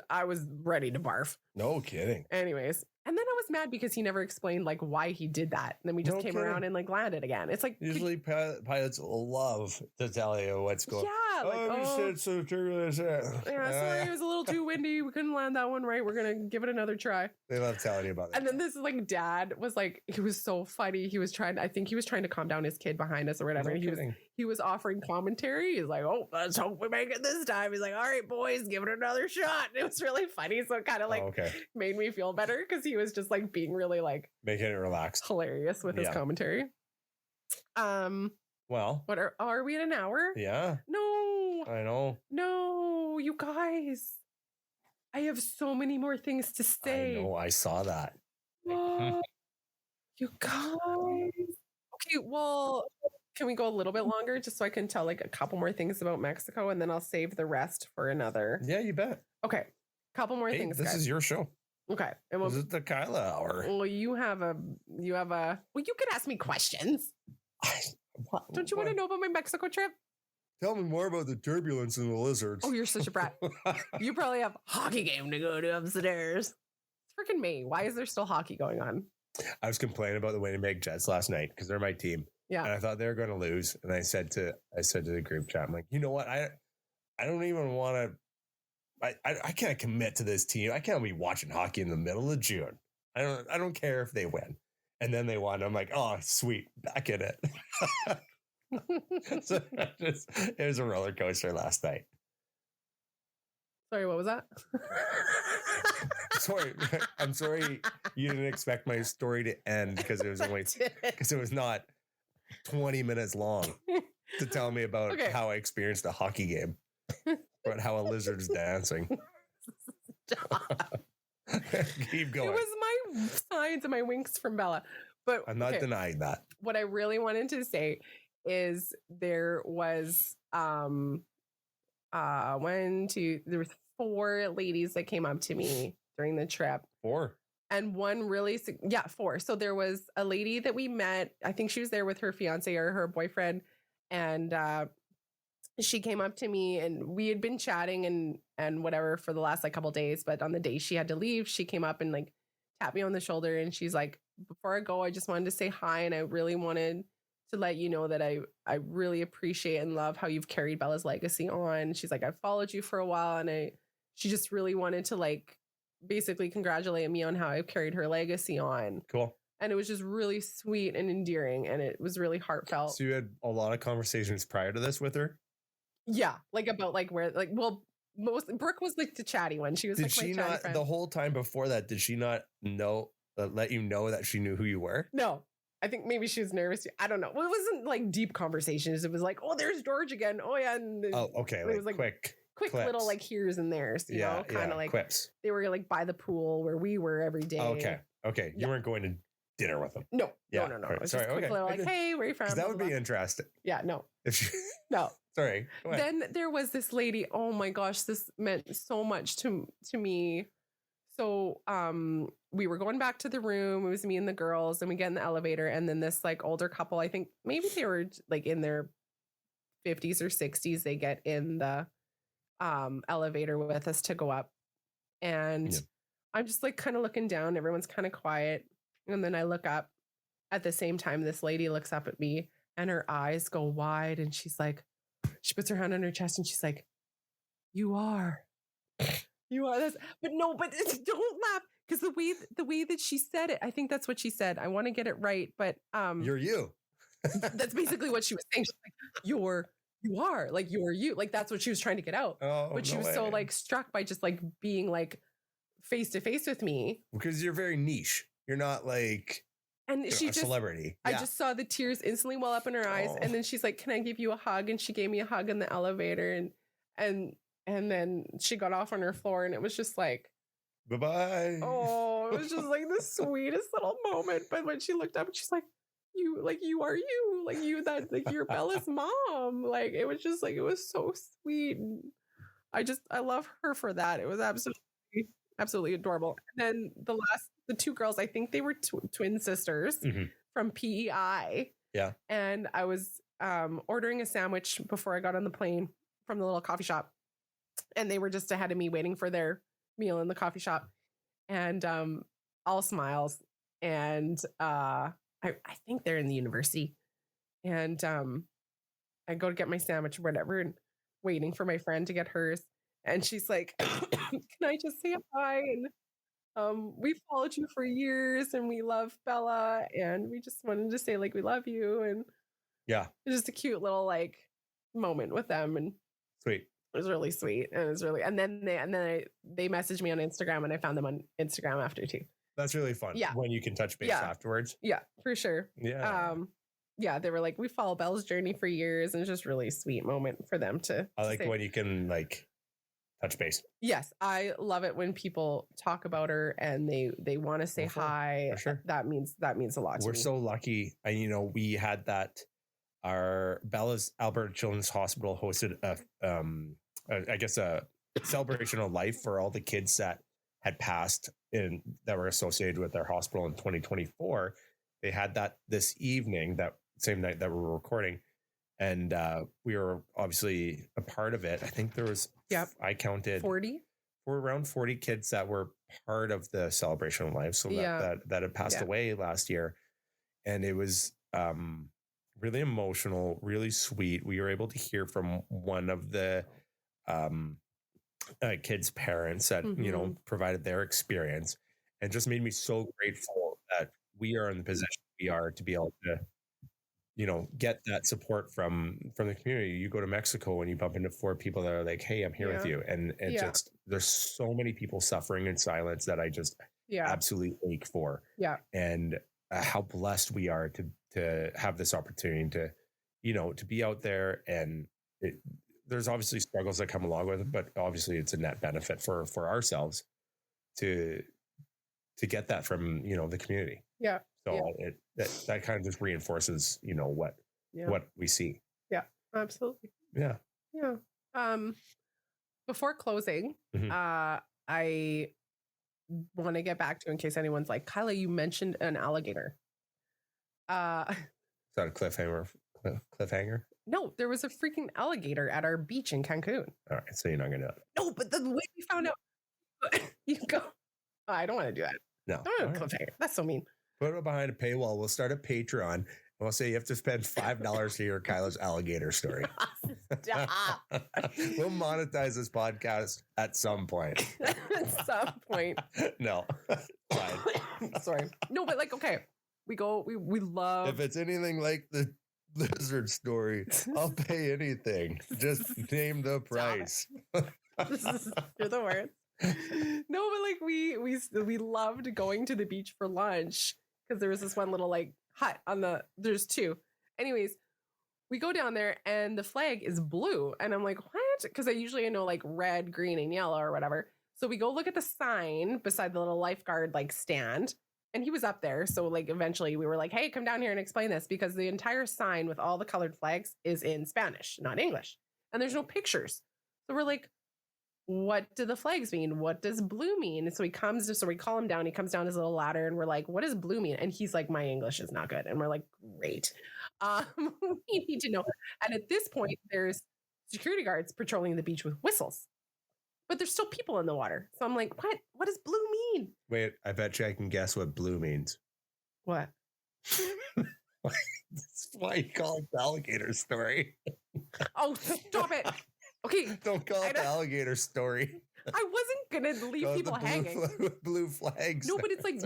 I was ready to barf. No kidding. Anyways. And then I was mad because he never explained like why he did that. And then we just came around and like landed again. It's like usually pilots love to tell you what's going on. Yeah, like, oh, shit, so turbulent. Yeah, sorry, it was a little too windy. We couldn't land that one right. We're gonna give it another try. They love telling you about it. And then this like dad was like, he was so funny. He was trying, I think he was trying to calm down his kid behind us or whatever. No And kidding. he was offering commentary. He's like, oh, let's hope we make it this time. He's like, all right, boys, give it another shot. And it was really funny. So it kind of like made me feel better because he was just like being really like making it relaxed, hilarious with his commentary. Well, what are we at an hour? Yeah. No. I know. No, you guys. I have so many more things to say. I know. I saw that. Oh, you guys. Okay, well, can we go a little bit longer just so I can tell like a couple more things about Mexico and then I'll save the rest for another? Yeah, you bet. Okay. Couple more things. This is your show. Okay. And this is the Kyla hour. Well, you could ask me questions. Don't you want to know about my Mexico trip? Tell me more about the turbulence and the lizards. Oh, you're such a brat. You probably have a hockey game to go to upstairs. It's freaking May. Why is there still hockey going on? I was complaining about the Winnipeg Jets last night because they're my team. Yeah. And I thought they were going to lose. And I said to the group chat, I'm like, you know what? I don't even want to. I can't commit to this team. I can't be watching hockey in the middle of June. I don't care if they win. And then they won. I'm like, oh, sweet, back in it. So it was a roller coaster last night. Sorry, what was that? Sorry, I'm sorry you didn't expect my story to end because it was not 20 minutes long to tell me about how I experienced a hockey game. About how a lizard's dancing. Keep going. It was my signs and my winks from Bella. But I'm not denying that. What I really wanted to say is there was there was 4 ladies that came up to me during the trip. 4. And one really 4. So there was a lady that we met. I think she was there with her fiance or her boyfriend. And she came up to me and we had been chatting and whatever for the last like couple days, but on the day she had to leave, she came up and like tapped me on the shoulder and she's like, before I go, I just wanted to say hi and I really wanted to let you know that I really appreciate and love how you've carried Bella's legacy on. She's like, I've followed you for a while and she just really wanted to like basically congratulate me on how I've carried her legacy on. Cool. And it was just really sweet and endearing and it was really heartfelt. So you had a lot of conversations prior to this with her? Yeah, like about like where like Brooke was like the chatty one. She was did like she my chatty not friend. The whole time before that? Did she not know let you know that she knew who you were? No, I think maybe she was nervous. I don't know. Well, it wasn't like deep conversations. It was like, oh, there's George again. Oh yeah. And okay. It was like quick clips. Little like here's and there's. You know, kind of like quips. They were like by the pool where we were every day. Okay. You weren't going to dinner with them. No. Yeah. No. Right. It was just quick little like, hey, where are you from? That would be interesting. Yeah. No. If she. No. Sorry. Then there was this lady. Oh my gosh, this meant so much to me. So we were going back to the room. It was me and the girls, and we get in the elevator, and then this like older couple, I think maybe they were like in their 50s or 60s, they get in the elevator with us to go up. And I'm just like kind of looking down. Everyone's kind of quiet. And then I look up at the same time, this lady looks up at me and her eyes go wide. And she's like, she puts her hand on her chest and she's like, you are this. But don't laugh. Because the way that she said it, I think that's what she said. I want to get it right. But you're you. That's basically what she was saying. She's like, you are like, you're you. Like, that's what she was trying to get out. Oh, but she was so like struck by just like being like face to face with me. Because you're very niche. You're not like and she a celebrity. I just saw the tears instantly well up in her eyes. And then she's like, can I give you a hug? And she gave me a hug in the elevator. And then she got off on her floor and it was just like, bye-bye. Oh, it was just like the sweetest little moment. But when she looked up and she's like, you are you, like you, that like you're Bella's mom. Like it was just like, it was so sweet. And I love her for that. It was absolutely absolutely adorable. And then the two girls, I think they were twin sisters from PEI. Yeah. And I was ordering a sandwich before I got on the plane from the little coffee shop. And they were just ahead of me waiting for their meal in the coffee shop. And all smiles. And I think they're in the university. And I go to get my sandwich or whatever and waiting for my friend to get hers. And she's like, can I just say hi? And we followed you for years and we love Bella. And we just wanted to say like, we love you. And yeah, it's just a cute little like moment with them. And sweet. It was really sweet. And it was really, and then they messaged me on Instagram and I found them on Instagram after too. That's really fun. Yeah. When you can touch base afterwards. Yeah, for sure. Yeah. Yeah, they were like, we follow Bella's journey for years. And it's just really sweet moment for them to I like say. when you can like touch base. Yes, I love it when people talk about her and they want to say hi. For sure. That means a lot to me. We're so lucky. And you know, we had that our Bella's Alberta Children's Hospital hosted a celebration of life for all the kids that had passed in that were associated with their hospital in 2024. They had that this evening, that same night that we were recording. And we were obviously a part of it. I think there was, I counted 40. We're around 40 kids that were part of the celebration of life. So that had passed away last year. And it was really emotional, really sweet. We were able to hear from one of the kids' parents that, you know, provided their experience, and just made me so grateful that we are in the position we are to be able to, you know, get that support from the community. You go to Mexico and you bump into 4 people that are like, hey, I'm here with you. And just, there's so many people suffering in silence that I just absolutely ache for. Yeah. And how blessed we are to have this opportunity to, you know, to be out there. And there's obviously struggles that come along with it, but obviously it's a net benefit for ourselves to get that from, you know, the community. Yeah. So that kind of just reinforces, you know, what we see. Yeah, absolutely. Yeah. Yeah. Before closing, I want to get back to, in case anyone's like, Kyla, you mentioned an alligator. Is that a cliffhanger? No, there was a freaking alligator at our beach in Cancun. All right, so you're not gonna. No, but the way we found out, you go. Oh, I don't want to do that. No, cliffhanger. That's so mean. Put it behind a paywall. We'll start a Patreon. And we'll say you have to spend $5 to hear Kyla's alligator story. Stop. We'll monetize this podcast at some point. At some point. No. Fine. Sorry. No, but like, okay. We love. If it's anything like the lizard story, I'll pay anything. Just name the price. You're the worst. No, but like we loved going to the beach for lunch because there was this one little like hut there's 2. Anyways, we go down there and the flag is blue. And I'm like, what? Because I usually know like red, green, and yellow or whatever. So we go look at the sign beside the little lifeguard like stand. And he was up there. So like eventually we were like, hey, come down here and explain this, because the entire sign with all the colored flags is in Spanish, not English. And there's no pictures. So we're like, what do the flags mean? What does blue mean? And so we call him down. He comes down his little ladder and we're like, what does blue mean? And he's like, my English is not good. And we're like, great. We need to know. And at this point, there's security guards patrolling the beach with whistles, but there's still people in the water. So I'm like, what does blue mean? Wait, I bet you I can guess what blue means. What? That's why you call it the alligator story. Oh, stop it. Okay. Don't call it the alligator story. I wasn't gonna leave people hanging. Blue flags. No, but it's like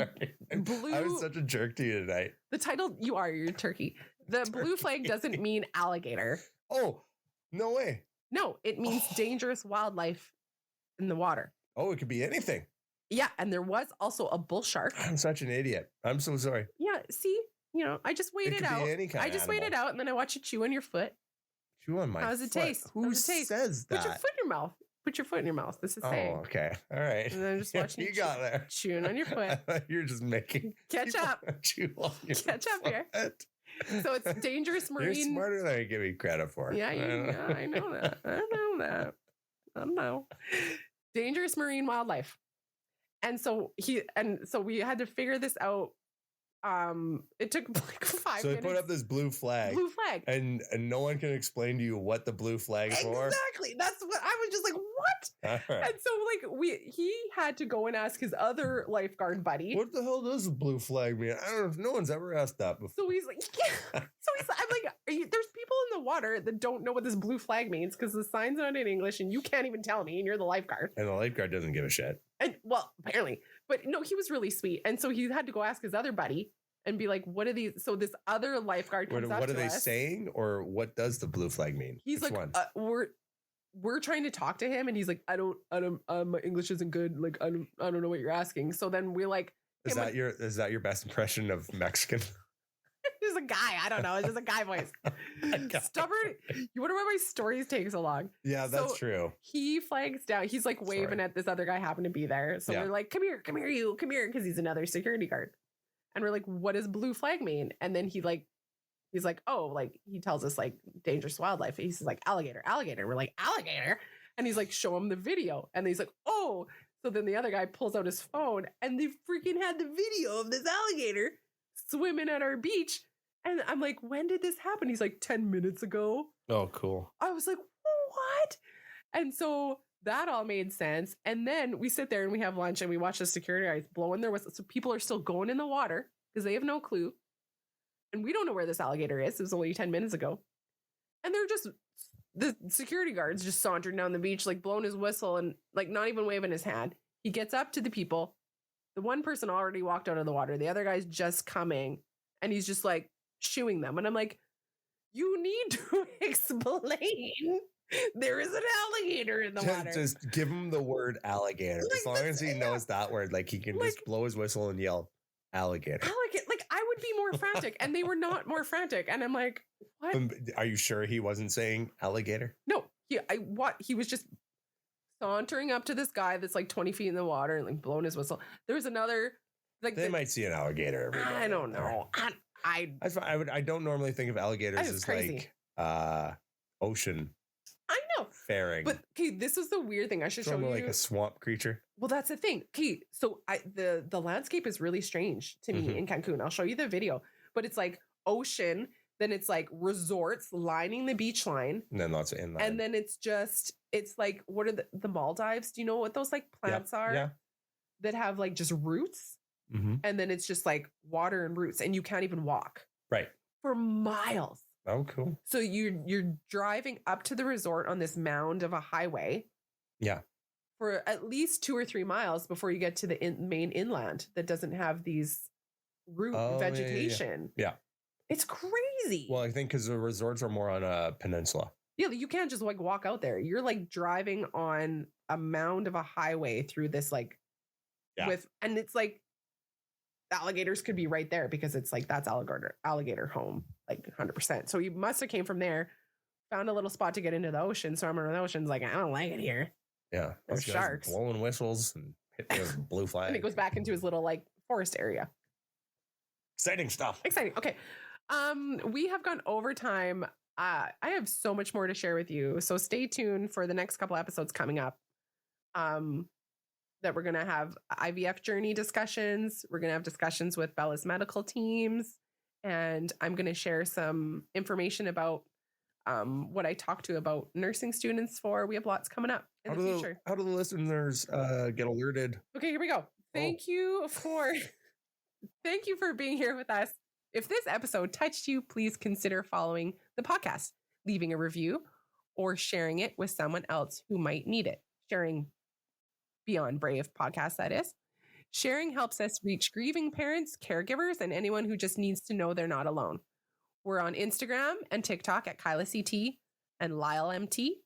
blue. I was such a jerk to you tonight. The title, you're turkey. The blue flag doesn't mean alligator. Oh, no way. No, it means dangerous wildlife in the water. Oh, it could be anything. Yeah, and there was also a bull shark. I'm such an idiot. I'm so sorry. Yeah, see, I just waited out. I just waited out, and then I watched you chew on your foot. Chew on my foot? How's it taste? Who says that? Put your foot in your mouth. Put your foot in your mouth. This is saying. Oh, okay. All right. And then just watching you got there. Chewing on your foot. You're just making. Catch up. Chew on your Catch up here. So it's dangerous marine. You're smarter than I give you credit for. Yeah, I know that. I know. Dangerous marine wildlife. And so we had to figure this out. It took like 5 minutes. So they put up this blue flag, and no one can explain to you what the blue flag is for. Exactly. That's what I was just like, what? Right. And so he had to go and ask his other lifeguard buddy. What the hell does the blue flag mean? I don't know if no one's ever asked that before. So he's like, yeah. I'm like, there's people in the water that don't know what this blue flag means because the sign's not in English and you can't even tell me and you're the lifeguard. And the lifeguard doesn't give a shit. And well, apparently. But no, he was really sweet. And so he had to go ask his other buddy and be like, what are these? So this other lifeguard comes up to us. What are they saying? Or what does the blue flag mean? He's Which like, one? we're trying to talk to him. And he's like, I don't, my English isn't good. Like, I don't know what you're asking. So then we're like, is that your best impression of Mexican? He's a guy. I don't know. It's just a guy voice. Stubborn. You wonder why my stories take so long. Yeah, that's true. He flags down. He's like waving at this other guy happened to be there. So we're like, come here, you, come here. Cause he's another security guard. And we're like, what does blue flag mean? And then he's like, oh, like he tells us like dangerous wildlife. He's like alligator. We're like, alligator. And he's like, show him the video. And he's like, oh. So then the other guy pulls out his phone and they freaking had the video of this alligator swimming at our beach. And I'm like, when did this happen? He's like, 10 minutes ago. Oh, cool. I was like, what? And so that all made sense. And then we sit there and we have lunch and we watch the security guys blowing their whistle. So people are still going in the water because they have no clue. And we don't know where this alligator is. It was only 10 minutes ago. And they're just, the security guards just sauntering down the beach, like blowing his whistle and like not even waving his hand. He gets up to the people. The one person already walked out of the water. The other guy's just coming and he's just like shooing them. And I'm like, you need to explain. There is an alligator in the water. Just give him the word alligator. Like, as long as he knows that word, like he can just blow his whistle and yell alligator. Like I would be more frantic, and they were not more frantic. And I'm like, what? Are you sure he wasn't saying alligator? No, he was just sauntering up to this guy that's like 20 feet in the water and like blowing his whistle. There's another like they might see an alligator every day. I don't know. I don't normally think of alligators as crazy. Like ocean. I know. Faring. But okay, this is the weird thing. I should show you. Like a swamp creature. Well, that's the thing. Okay, so the landscape is really strange to me in Cancun. I'll show you the video. But it's like ocean, then it's like resorts lining the beach line. And then lots of inland. And then it's like, what are the Maldives? Do you know what those like plants are? Yeah. That have like just roots. Mm-hmm. And then it's just like water and roots and you can't even walk. Right. For miles. Oh, cool. So you're driving up to the resort on this mound of a highway. Yeah. For at least 2 or 3 miles before you get to the main inland that doesn't have these root vegetation. Yeah. It's crazy. Well, I think because the resorts are more on a peninsula. Yeah, you can't just like walk out there. You're like driving on a mound of a highway through this like and it's like alligators could be right there because it's like that's alligator home, like 100%. So you must have came from there, found a little spot to get into the ocean. So I'm in the ocean's like, I don't like it here. Yeah, there's sharks blowing whistles and hitting the blue flag. And it goes back into his little like forest area. Exciting stuff. Exciting. Okay, we have gone over time. I have so much more to share with you. So stay tuned for the next couple episodes coming up. That we're going to have IVF journey discussions. We're going to have discussions with Bella's medical teams. And I'm going to share some information about what I talked to about nursing students for. We have lots coming up in the future. How do the listeners get alerted? Okay, here we go. Thank you for being here with us. If this episode touched you, please consider following the podcast, leaving a review, or sharing it with someone else who might need it. Sharing Beyond Brave podcast, that is. Sharing helps us reach grieving parents, caregivers, and anyone who just needs to know they're not alone. We're on Instagram and TikTok at Kyla CT and Lyle MT.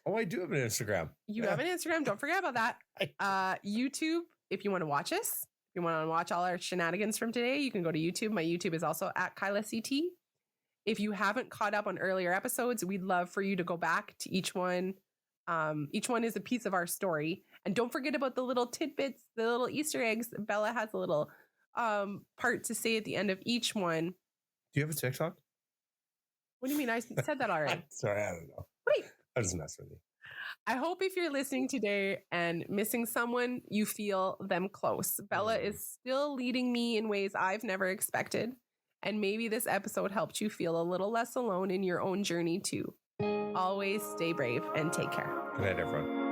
Oh, I do have an Instagram. You have an Instagram. Don't forget about that. YouTube, if you want to watch us, if you want to watch all our shenanigans from today, you can go to YouTube. My YouTube is also at Kyla CT. If you haven't caught up on earlier episodes, we'd love for you to go back to each one. Each one is a piece of our story. And don't forget about the little tidbits, the little Easter eggs. Bella has a little part to say at the end of each one. Do you have a TikTok? What do you mean? I said that already. Sorry, I don't know. Wait. I just mess with you. I hope if you're listening today and missing someone, you feel them close. Bella is still leading me in ways I've never expected. And maybe this episode helped you feel a little less alone in your own journey too. Always stay brave and take care. Good night, everyone.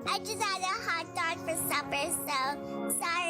I just had a hot dog for supper, so sorry